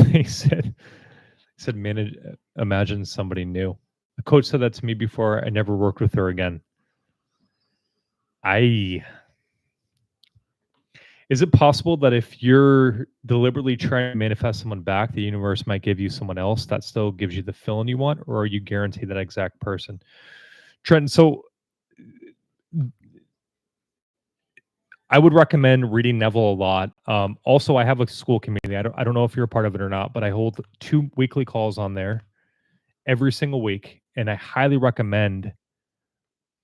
He said, manage, imagine somebody new. A coach said that to me before. I never worked with her again. Is it possible that if you're deliberately trying to manifest someone back, the universe might give you someone else that still gives you the feeling you want, or are you guaranteed that exact person? Trent, so I would recommend reading Neville a lot. Also, I have a school community. I don't know if you're a part of it or not, but I hold 2 weekly calls on there every single week, and I highly recommend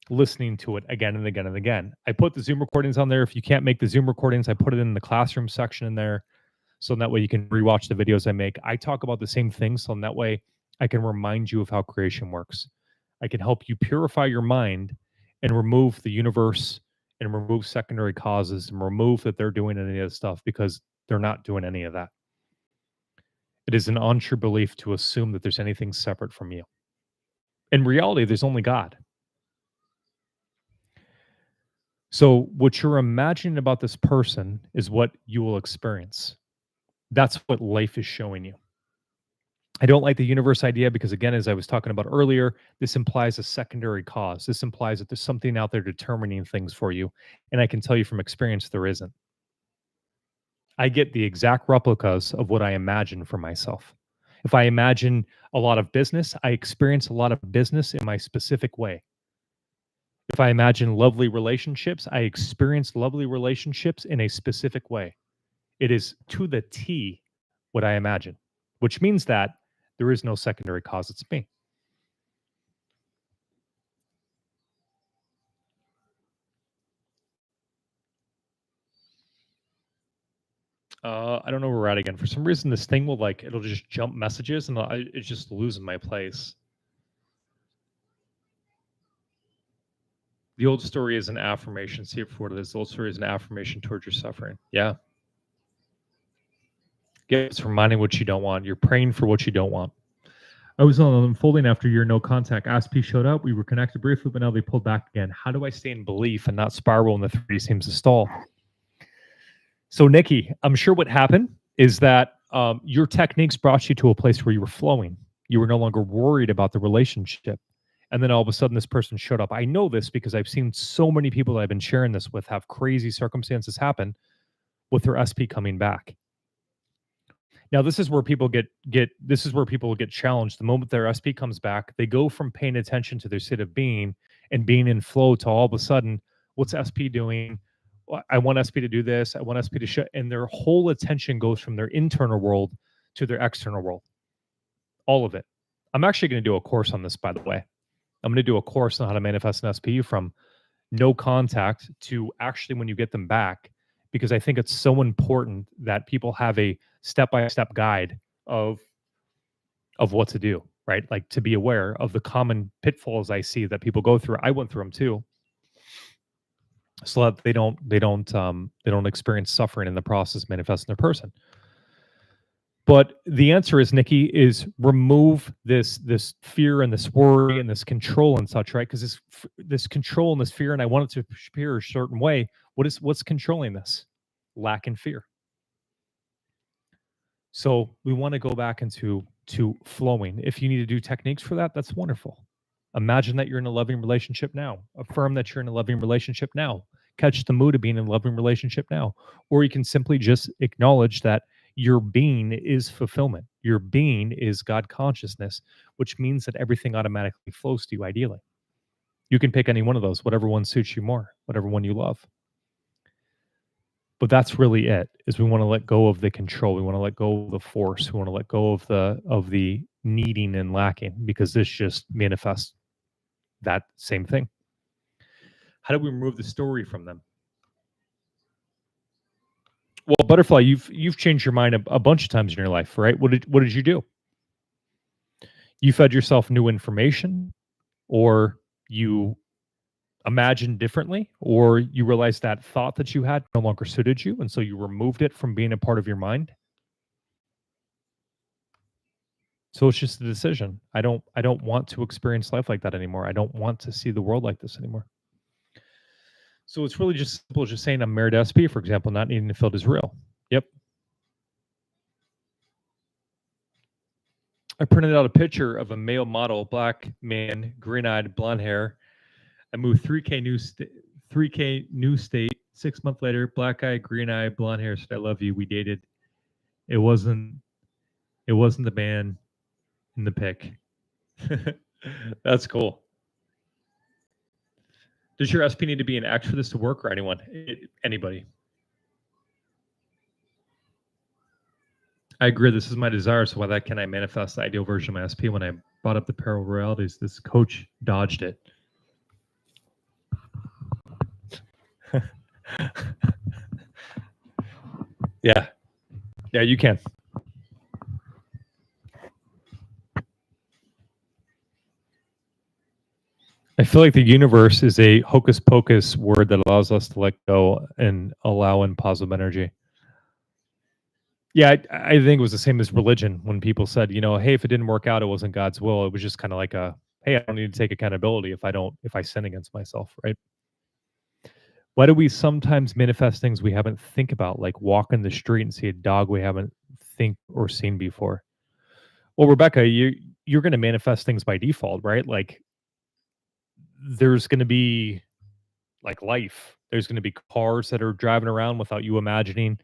listening to it again and again and again. I put the Zoom recordings on there. If you can't make the Zoom recordings, I put it in the classroom section in there. So in that way you can rewatch the videos I make. I talk about the same things. So in that way I can remind you of how creation works. I can help you purify your mind and remove the universe and remove secondary causes and remove that they're doing any of this stuff, because they're not doing any of that. It is an untrue belief to assume that there's anything separate from you. In reality, there's only God. So what you're imagining about this person is what you will experience. That's what life is showing you. I don't like the universe idea because, again, as I was talking about earlier, this implies a secondary cause. This implies that there's something out there determining things for you. And I can tell you from experience, there isn't. I get the exact replicas of what I imagine for myself. If I imagine a lot of business, I experience a lot of business in my specific way. If I imagine lovely relationships, I experience lovely relationships in a specific way. It is to the T what I imagine, which means that there is no secondary cause. It's me. I don't know where we're at again. For some reason, this thing will it'll just jump messages and it's just losing my place. The old story is an affirmation. See it for what it is. The old story is an affirmation towards your suffering. Yeah. It's reminding what you don't want. You're praying for what you don't want. I was on unfolding after your no contact. ASP showed up. We were connected briefly, but now they pulled back again. How do I stay in belief and not spiral and the 3D seems to stall? So, Nikki, I'm sure what happened is that your techniques brought you to a place where you were flowing. You were no longer worried about the relationship. And then all of a sudden, this person showed up. I know this because I've seen so many people that I've been sharing this with have crazy circumstances happen with their SP coming back. Now, this is where people get challenged. The moment their SP comes back, they go from paying attention to their state of being and being in flow to all of a sudden, what's SP doing? I want SP to do this. I want SP to shut, and their whole attention goes from their internal world to their external world. All of it. I'm actually going to do a course on this, by the way. I'm going to do a course on how to manifest an SP from no contact to actually when you get them back, because I think it's so important that people have a step-by-step guide of what to do, right? Like to be aware of the common pitfalls I see that people go through. I went through them too, so that they don't experience suffering in the process manifesting their person. But the answer is, Nikki, is remove this fear and this worry and this control and such, right? Because this control and this fear, and I want it to appear a certain way. What's controlling this? Lack and fear. So we want to go back into flowing. If you need to do techniques for that, that's wonderful. Imagine that you're in a loving relationship now. Affirm that you're in a loving relationship now. Catch the mood of being in a loving relationship now. Or you can simply just acknowledge that your being is fulfillment. Your being is God consciousness, which means that everything automatically flows to you ideally. You can pick any one of those, whatever one suits you more, whatever one you love. But that's really it, is we want to let go of the control. We want to let go of the force. We want to let go of the needing and lacking, because this just manifests that same thing. How do we remove the story from them? Well, Butterfly, you've changed your mind a bunch of times in your life, right? What did you do? You fed yourself new information, or you imagined differently, or you realized that thought that you had no longer suited you, and so you removed it from being a part of your mind. So it's just a decision. I don't want to experience life like that anymore. I don't want to see the world like this anymore. So it's really just simple as just saying I'm married to SP, for example, not needing to feel it is real. Yep. I printed out a picture of a male model, black man, green-eyed, blonde hair. I moved 3K new state. 6 months later, black eye, green eye, blonde hair said, "I love you." We dated. It wasn't. It wasn't the man in the pic. That's cool. Does your SP need to be an X for this to work, or anyone? Anybody? I agree. This is my desire. So why that can I manifest the ideal version of my SP? When I brought up the parallel realities, this coach dodged it. Yeah. Yeah, you can. I feel like the universe is a hocus pocus word that allows us to let go and allow in positive energy. Yeah, I think it was the same as religion when people said, hey, if it didn't work out, it wasn't God's will. It was just kind of like hey, I don't need to take accountability if I sin against myself, right? Why do we sometimes manifest things we haven't think about, like walk in the street and see a dog we haven't think or seen before? Well, Rebecca, you're going to manifest things by default, right? Like there's going to be like life. There's going to be cars that are driving around without you imagining.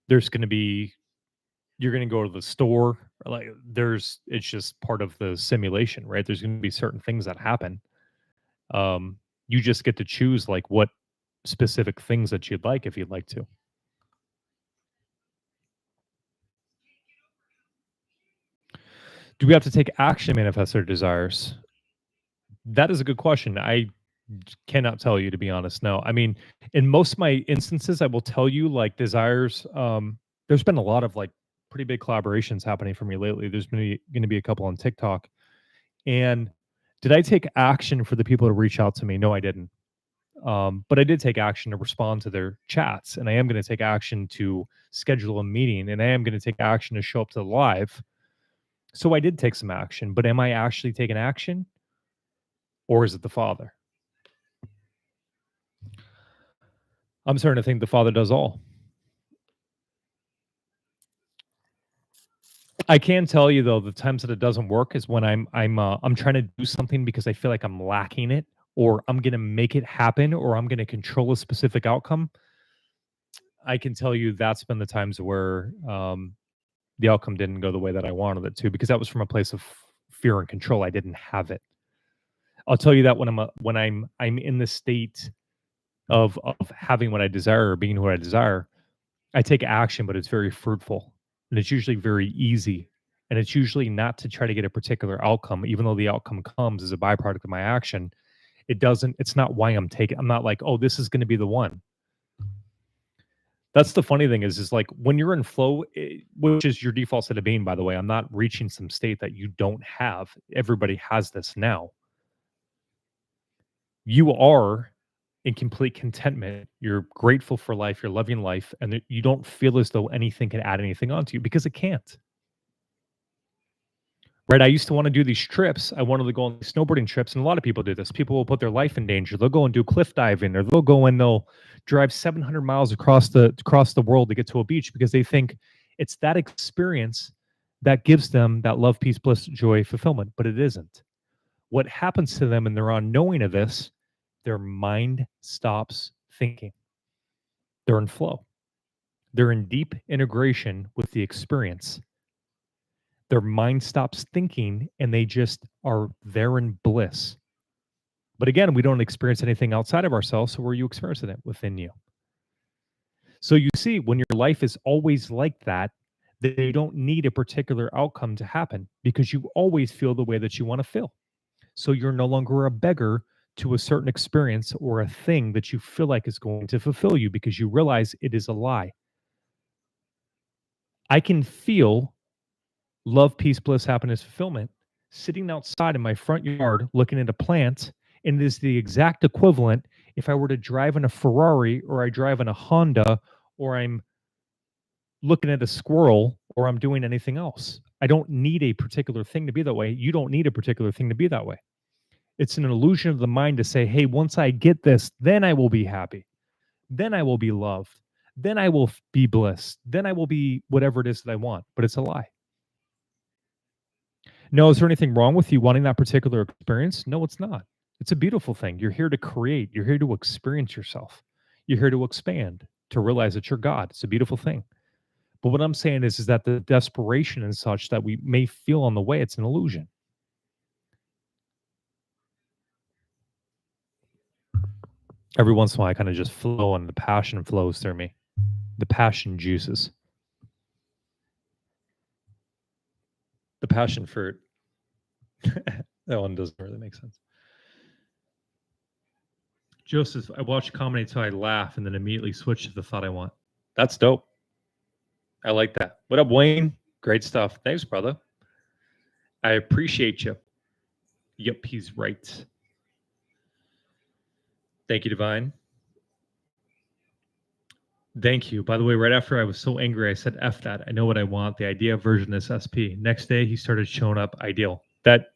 There's going to be you're going to go to the store. Like it's just part of the simulation, right? There's going to be certain things that happen. You just get to choose like what specific things that you'd like if you'd like to. Do we have to take action to manifest our desires? That is a good question. I cannot tell you, to be honest. No, I mean, in most of my instances, I will tell you like desires. There's been a lot of like pretty big collaborations happening for me lately. There's going to be a couple on TikTok. And did I take action for the people to reach out to me? No, I didn't. But I did take action to respond to their chats, and I am going to take action to schedule a meeting, and I am going to take action to show up to the live. So I did take some action, but am I actually taking action, or is it the Father? I'm starting to think the Father does all. I can tell you though, the times that it doesn't work is when I'm trying to do something because I feel like I'm lacking it, or I'm going to make it happen, or I'm going to control a specific outcome. I can tell you that's been the times where the outcome didn't go the way that I wanted it to, because that was from a place of fear and control. I didn't have it. I'll tell you that when I'm in the state of having what I desire or being who I desire, I take action, but it's very fruitful, and it's usually very easy, and it's usually not to try to get a particular outcome, even though the outcome comes as a byproduct of my action. It's not why I'm not like, oh, this is going to be the one. That's the funny thing is like when you're in flow, which is your default state of being, by the way, I'm not reaching some state that you don't have. Everybody has this now. You are in complete contentment. You're grateful for life. You're loving life. And you don't feel as though anything can add anything onto you, because it can't. Right? I used to want to do these trips. I wanted to go on snowboarding trips, and a lot of people do this. People will put their life in danger. They'll go and do cliff diving, or they'll go and they'll drive 700 miles across the world to get to a beach, because they think it's that experience that gives them that love, peace, bliss, joy, fulfillment. But it isn't. What happens to them, and they're unknowing of this, their mind stops thinking. They're in flow. They're in deep integration with the experience. Their mind stops thinking and they just are there in bliss. But again, we don't experience anything outside of ourselves. So where are you experiencing it? Within you. So you see, when your life is always like that, then you don't need a particular outcome to happen because you always feel the way that you want to feel. So you're no longer a beggar to a certain experience or a thing that you feel like is going to fulfill you because you realize it is a lie. I can feel love, peace, bliss, happiness, fulfillment sitting outside in my front yard looking at a plant. And it is the exact equivalent if I were to drive in a Ferrari or I drive in a Honda or I'm looking at a squirrel or I'm doing anything else. I don't need a particular thing to be that way. You don't need a particular thing to be that way. It's an illusion of the mind to say, hey, once I get this, then I will be happy. Then I will be loved. Then I will be blissed. Then I will be whatever it is that I want. But it's a lie. No, is there anything wrong with you wanting that particular experience? No, it's not. It's a beautiful thing. You're here to create, you're here to experience yourself. You're here to expand, to realize that you're God. It's a beautiful thing. But what I'm saying is that the desperation and such that we may feel on the way, it's an illusion. Every once in a while, I kind of just flow and the passion flows through me. The passion juices. The passion fruit. That one doesn't really make sense. Joseph, I watch comedy until I laugh and then immediately switch to the thought I want. That's dope. I like that. What up, Wayne? Great stuff. Thanks, brother. I appreciate you. Yep, he's right. Thank you, Divine. Thank you. By the way, right after I was so angry, I said, F that. I know what I want. The idea version is SP. Next day, he started showing up ideal. That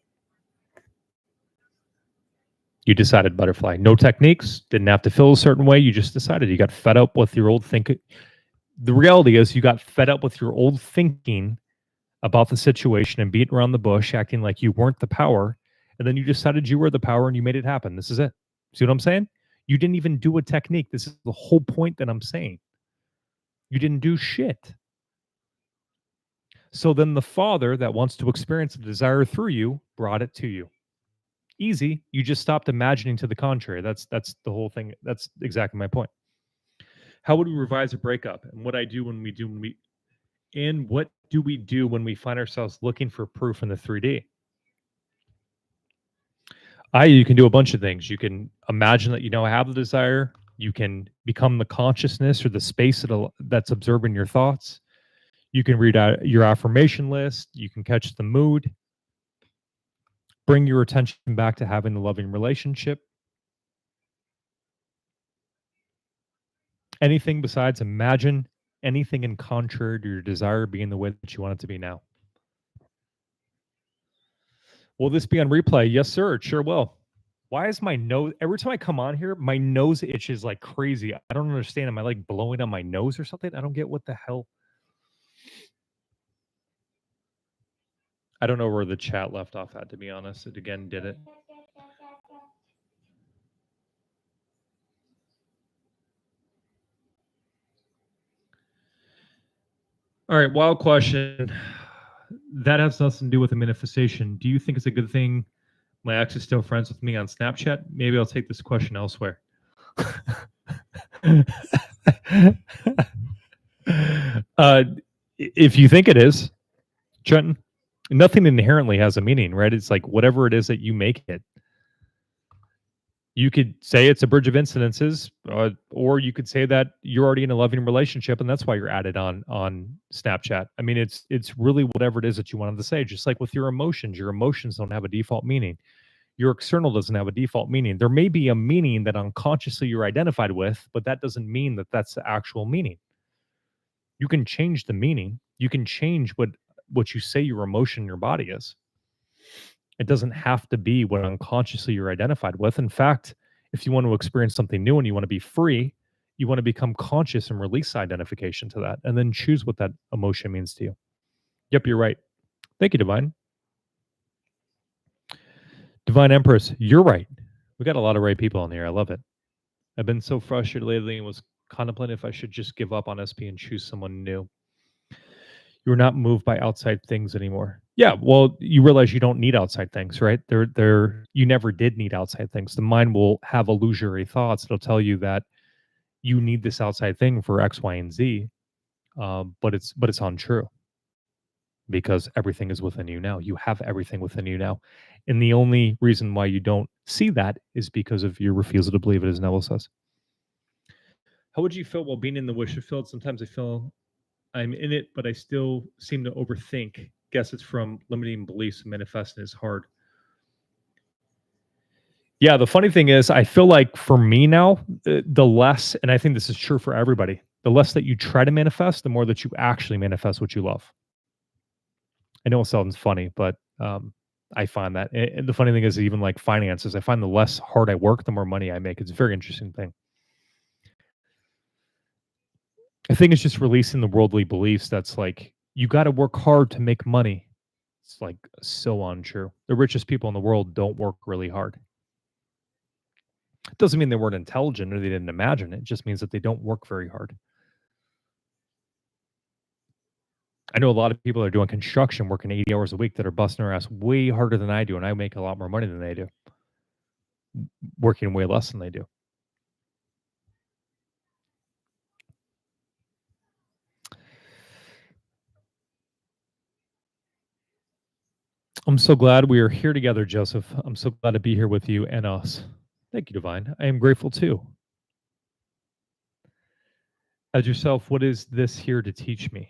you decided, Butterfly. No techniques. Didn't have to feel a certain way. You just decided. You got fed up with your old thinking. The reality is you got fed up with your old thinking about the situation and beating around the bush, acting like you weren't the power. And then you decided you were the power and you made it happen. This is it. See what I'm saying? You didn't even do a technique. This is the whole point that I'm saying. You didn't do shit. So then the Father that wants to experience the desire through you brought it to you. Easy. You just stopped imagining to the contrary. That's the whole thing. That's exactly my point. How would we revise a breakup? And what what do we do when we find ourselves looking for proof in the 3D? You can do a bunch of things. You can imagine that you now have the desire. You can become the consciousness or the space that's observing your thoughts. You can read out your affirmation list. You can catch the mood. Bring your attention back to having a loving relationship. Anything besides imagine anything in contrary to your desire being the way that you want it to be now. Will this be on replay? Yes, sir. It sure will. Why is my nose, every time I come on here, my nose itches like crazy. I don't understand. Am I like blowing on my nose or something? I don't get what the hell. I don't know where the chat left off at, to be honest. It again did it. All right, wild question. That has nothing to do with the manifestation. Do you think it's a good thing my ex is still friends with me on Snapchat? Maybe I'll take this question elsewhere. If you think it is, Trenton, nothing inherently has a meaning, right? It's like whatever it is that you make it. You could say it's a bridge of incidences, or you could say that you're already in a loving relationship, and that's why you're added on Snapchat. I mean, it's really whatever it is that you wanted to say. Just like with your emotions don't have a default meaning. Your external doesn't have a default meaning. There may be a meaning that unconsciously you're identified with, but that doesn't mean that that's the actual meaning. You can change the meaning. You can change what you say your emotion in your body is. It doesn't have to be what unconsciously you're identified with. In fact, if you want to experience something new and you want to be free, you want to become conscious and release identification to that and then choose what that emotion means to you. Yep, you're right. Thank you, Divine. Divine Empress, you're right. We got a lot of right people in here. I love it. I've been so frustrated lately and was contemplating if I should just give up on SP and choose someone new. You're not moved by outside things anymore. Yeah, well, you realize you don't need outside things, right? They're you never did need outside things. The mind will have illusory thoughts that'll tell you that you need this outside thing for X, Y, and Z, but it's untrue because everything is within you now. You have everything within you now, and the only reason why you don't see that is because of your refusal to believe it, as Neville says. How would you feel while being in the wish fulfilled? Sometimes I feel I'm in it, but I still seem to overthink. Guess it's from limiting beliefs. Manifesting is hard. Yeah, the funny thing is, I feel like for me now, the less, and I think this is true for everybody, the less that you try to manifest, the more that you actually manifest what you love. I know it sounds funny, but I find that. And the funny thing is, even like finances, I find the less hard I work, the more money I make. It's a very interesting thing. I think it's just releasing the worldly beliefs that's like, you got to work hard to make money. It's like so untrue. The richest people in the world don't work really hard. It doesn't mean they weren't intelligent or they didn't imagine it. It just means that they don't work very hard. I know a lot of people that are doing construction, working 80 hours a week that are busting their ass way harder than I do, and I make a lot more money than they do, working way less than they do. I'm so glad we are here together, Joseph. I'm so glad to be here with you and us. Thank you, Divine. I am grateful too. As yourself, what is this here to teach me?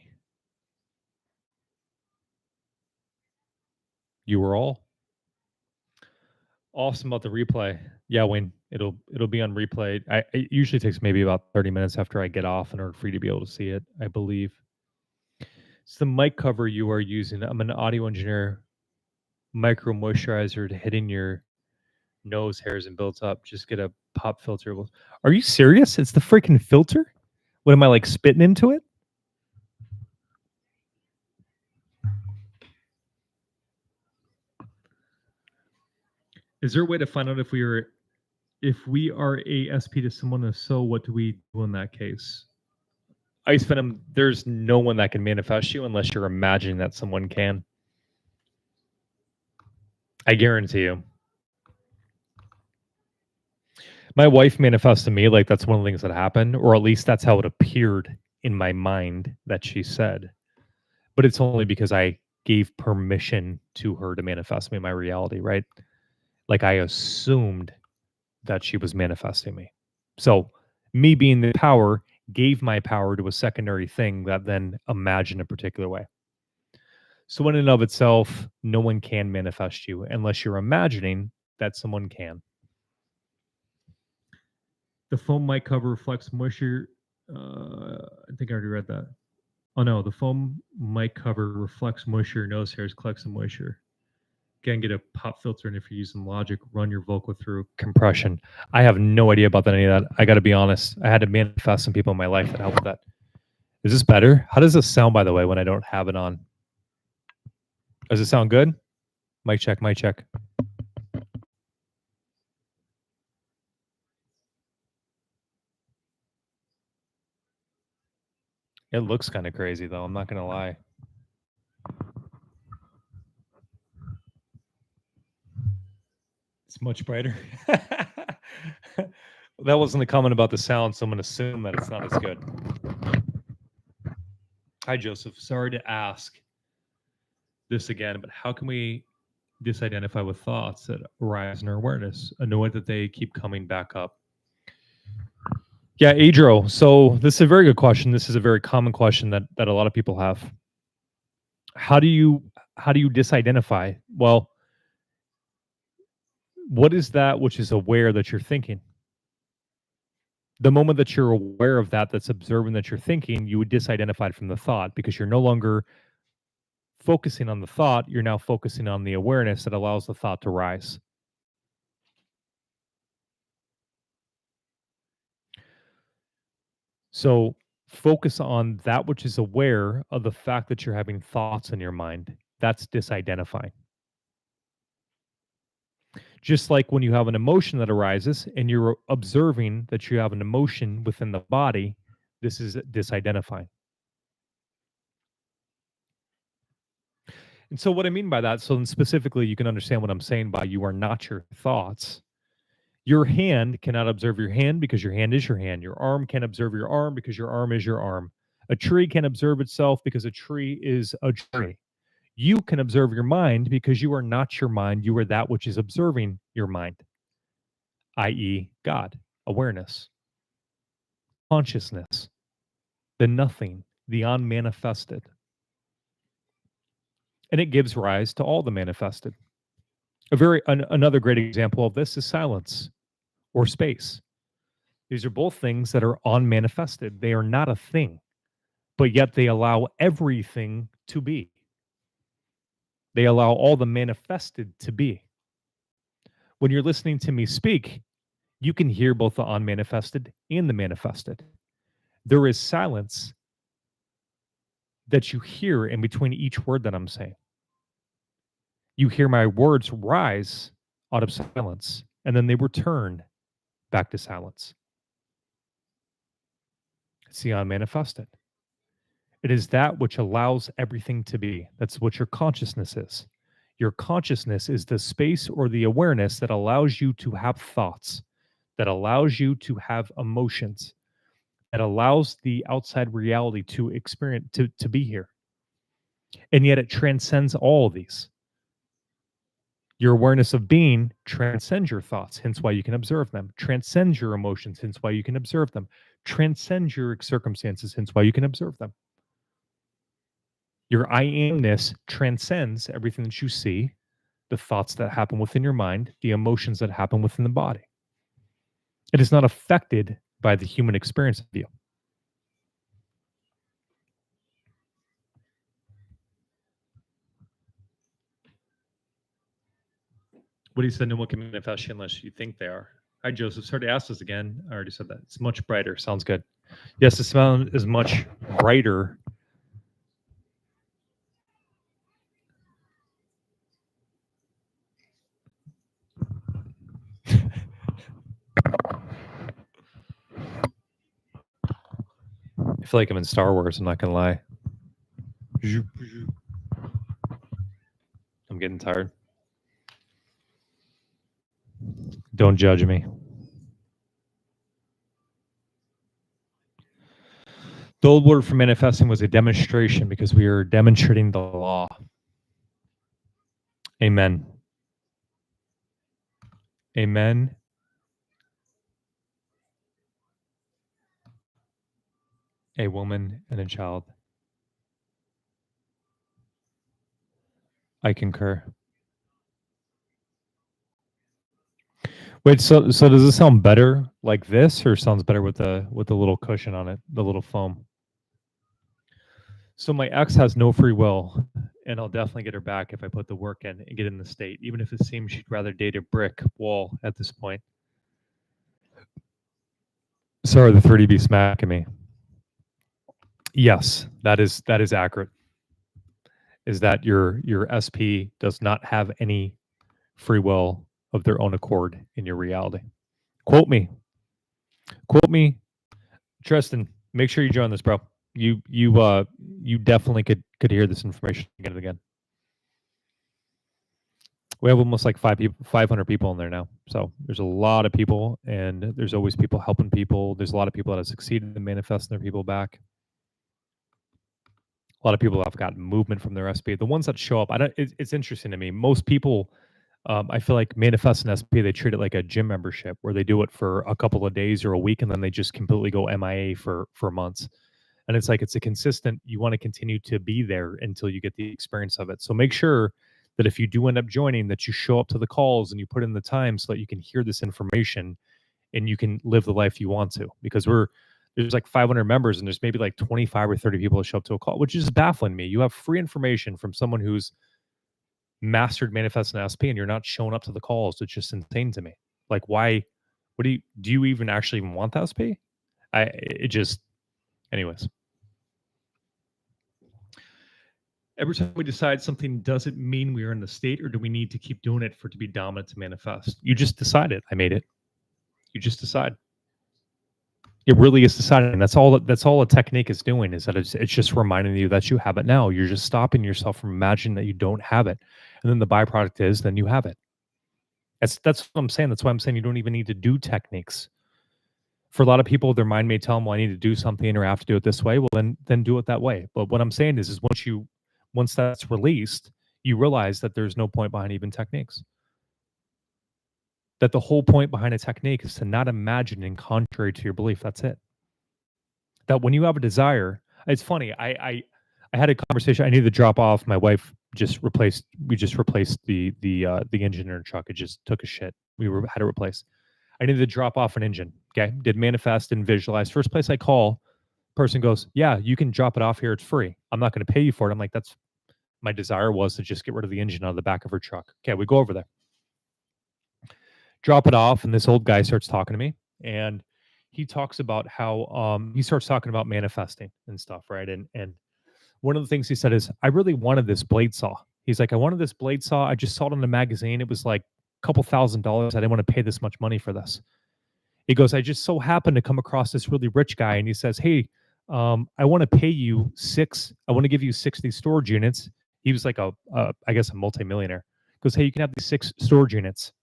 You are all awesome about the replay. Yeah, Wayne, it'll be on replay. It usually takes maybe about 30 minutes after I get off in order for you to be able to see it, I believe. It's the mic cover you are using. I'm an audio engineer. Micro moisturizer to hit in your nose hairs and builds up. Just get a pop filter. Are you serious? It's the freaking filter? What am I like spitting into it? Is there a way to find out if we are a SP to someone? If so, what do we do in that case? Ice Venom, there's no one that can manifest you unless you're imagining that someone can. I guarantee you. My wife manifested me, like that's one of the things that happened, or at least that's how it appeared in my mind that she said. But it's only because I gave permission to her to manifest me in my reality, right? Like I assumed that she was manifesting me. So me being the power gave my power to a secondary thing that then imagined a particular way. So in and of itself, no one can manifest you unless you're imagining that someone can. The foam might cover reflects moisture. I think I already read that. Oh no, the foam mic cover reflects moisture. Nose hairs collects the moisture. Again, get a pop filter, and if you're using Logic, run your vocal through compression. I have no idea about any of that. I got to be honest. I had to manifest some people in my life that helped with that. Is this better? How does this sound, by the way, when I don't have it on? Does it sound good? Mic check, mic check. It looks kind of crazy, though. I'm not going to lie. It's much brighter. That wasn't a comment about the sound, so I'm going to assume that it's not as good. Hi, Joseph. Sorry to ask this again, but how can we disidentify with thoughts that arise in our awareness, annoyed that they keep coming back up? Yeah, Adro. So this is a very good question. This is a very common question that a lot of people have. How do you disidentify? Well, what is that which is aware that you're thinking? The moment that you're aware of that, that's observing that you're thinking, you would disidentify it from the thought because you're no longer focusing on the thought. You're now focusing on the awareness that allows the thought to rise. So focus on that which is aware of the fact that you're having thoughts in your mind. That's disidentifying. Just like when you have an emotion that arises and you're observing that you have an emotion within the body, this is disidentifying. And so what I mean by that, so then specifically you can understand what I'm saying by you are not your thoughts. Your hand cannot observe your hand because your hand is your hand. Your arm can't observe your arm because your arm is your arm. A tree can observe itself because a tree is a tree. You can observe your mind because you are not your mind. You are that which is observing your mind, i.e., God, awareness, consciousness, the nothing, the unmanifested. And it gives rise to all the manifested. Another great example of this is silence or space. These are both things that are unmanifested. They are not a thing, but yet they allow everything to be. They allow all the manifested to be. When you're listening to me speak, you can hear both the unmanifested and the manifested. There is silence that you hear in between each word that I'm saying. You hear my words rise out of silence, and then they return back to silence. It's the unmanifested. It is that which allows everything to be. That's what your consciousness is. Your consciousness is the space or the awareness that allows you to have thoughts, that allows you to have emotions, that allows the outside reality to experience, to be here. And yet it transcends all of these. Your awareness of being transcends your thoughts, hence why you can observe them, transcends your emotions, hence why you can observe them, transcends your circumstances, hence why you can observe them. Your I amness transcends everything that you see, the thoughts that happen within your mind, the emotions that happen within the body. It is not affected by the human experience of you. What he said, no one can manifest unless you think they are. Hi, Joseph. Sorry to ask this again. I already said that. It's much brighter. Sounds good. Yes, the sound is much brighter. I feel like I'm in Star Wars. I'm not going to lie. I'm getting tired. Don't judge me. The old word for manifesting was a demonstration because we are demonstrating the law. Amen. Amen. A woman and a child. I concur. Wait, so does this sound better like this, or sounds better with the little cushion on it, the little foam? So my ex has no free will, and I'll definitely get her back if I put the work in and get in the state, even if it seems she'd rather date a brick wall at this point. Sorry, the 30 be smacking me. Yes, that is accurate. Is that your SP does not have any free will of their own accord in your reality. Quote me. Tristan, make sure you join this, bro. You definitely could hear this information again and again. We have almost like 500 people in there now. So there's a lot of people, and there's always people helping people. There's a lot of people that have succeeded in manifesting their people back. A lot of people have gotten movement from their SP. The ones that show up, it's interesting to me. Most people, I feel like manifest an SP, they treat it like a gym membership where they do it for a couple of days or a week, and then they just completely go MIA for months. And it's like, it's a consistent, you want to continue to be there until you get the experience of it. So make sure that if you do end up joining, that you show up to the calls and you put in the time so that you can hear this information and you can live the life you want to. Because there's like 500 members and there's maybe like 25 or 30 people that show up to a call, which is baffling me. You have free information from someone who's mastered manifest and SP, and you're not showing up to the calls. It's just insane to me. Like, why? What do you even actually even want the SP? Anyways. Every time we decide something, does it mean we are in the state, or do we need to keep doing it for it to be dominant to manifest? You just decided. I made it. You just decide. It really is deciding. That's all a technique is doing, is that it's just reminding you that you have it now. You're just stopping yourself from imagining that you don't have it. And then the byproduct is then you have it. That's what I'm saying. That's why I'm saying you don't even need to do techniques. For a lot of people, their mind may tell them, "Well, I need to do something or I have to do it this way." Well, then do it that way. But what I'm saying is once that's released, you realize that there's no point behind even techniques. That the whole point behind a technique is to not imagine in contrary to your belief. That's it. That when you have a desire, it's funny. I had a conversation. I needed to drop off. My wife we just replaced the engine in her truck. It just took a shit. Had to replace. I needed to drop off an engine. Okay. Did manifest and visualize. First place I call, person goes, "Yeah, you can drop it off here. It's free. I'm not going to pay you for it." I'm like, that's my desire was to just get rid of the engine out of the back of her truck. Okay, we go over there, drop it off, and this old guy starts talking to me, and he talks about how he starts talking about manifesting and stuff, right? And one of the things he said is, "I really wanted this blade saw." He's like, "I wanted this blade saw. I just saw it in the magazine. It was like a couple $1,000s. I didn't want to pay this much money for this." He goes, "I just so happened to come across this really rich guy," and he says, "Hey, I want to pay you six. I want to give you 60 storage units." He was like I guess a multimillionaire. He goes, "Hey, you can have these 6 storage units."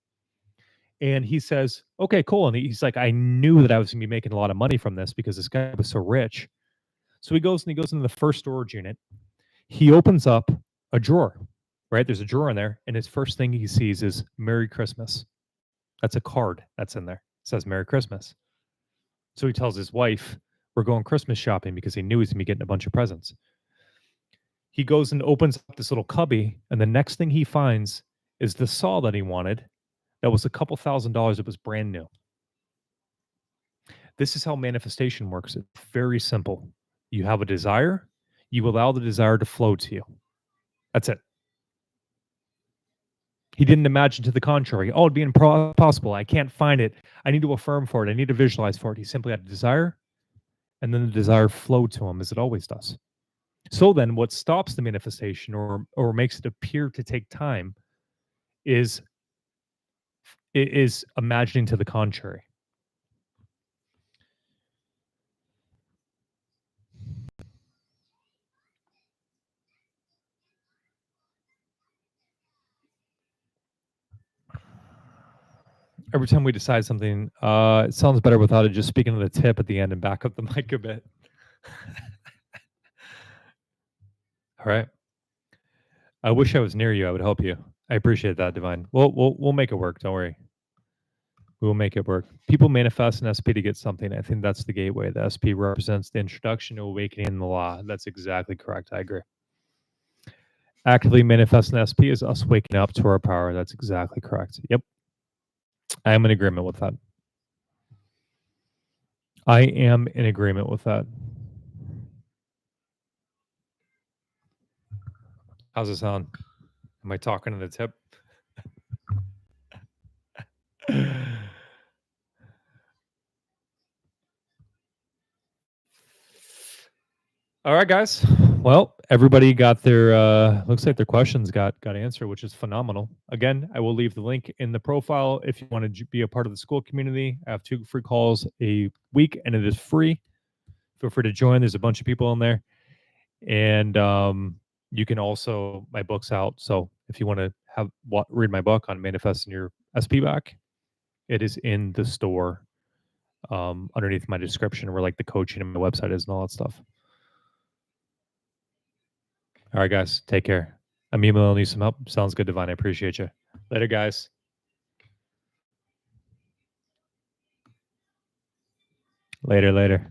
And he says, "Okay, cool." And he's like, "I knew that I was going to be making a lot of money from this because this guy was so rich." So he goes into the first storage unit. He opens up a drawer, right? There's a drawer in there. And his first thing he sees is "Merry Christmas." That's a card that's in there. It says "Merry Christmas." So he tells his wife, "We're going Christmas shopping," because he knew he's going to be getting a bunch of presents. He goes and opens up this little cubby. And the next thing he finds is the saw that he wanted. That was a couple $1,000s. It was brand new. This is how manifestation works. It's very simple. You have a desire, you allow the desire to flow to you. That's it. He didn't imagine to the contrary. "Oh, it'd be impossible. I can't find it. I need to affirm for it. I need to visualize for it." He simply had a desire, and then the desire flowed to him as it always does. So then what stops the manifestation or makes it appear to take time is imagining to the contrary. Every time we decide something, it sounds better without it, just speaking to the tip at the end and back up the mic a bit. All right. I wish I was near you. I would help you. I appreciate that, Divine. We'll make it work. Don't worry. We will make it work. People manifest an SP to get something. I think that's the gateway. The SP represents the introduction to awakening in the law. That's exactly correct. I agree. Actively manifest an SP is us waking up to our power. That's exactly correct. Yep. I am in agreement with that. I am in agreement with that. How's it sound? Am I talking to the tip? All right, guys. Well, everybody got their looks like their questions got answered, which is phenomenal. Again, I will leave the link in the profile if you want to be a part of the school community. I have 2 free calls a week, and it is free. Feel free to join. There's a bunch of people in there, and you can also my book's out. So if you want to read my book on manifesting your SP back, it is in the store underneath my description, where like the coaching and my website is and all that stuff. All right, guys. Take care. I'm emailing you some help. Sounds good, Divine. I appreciate you. Later, guys. Later.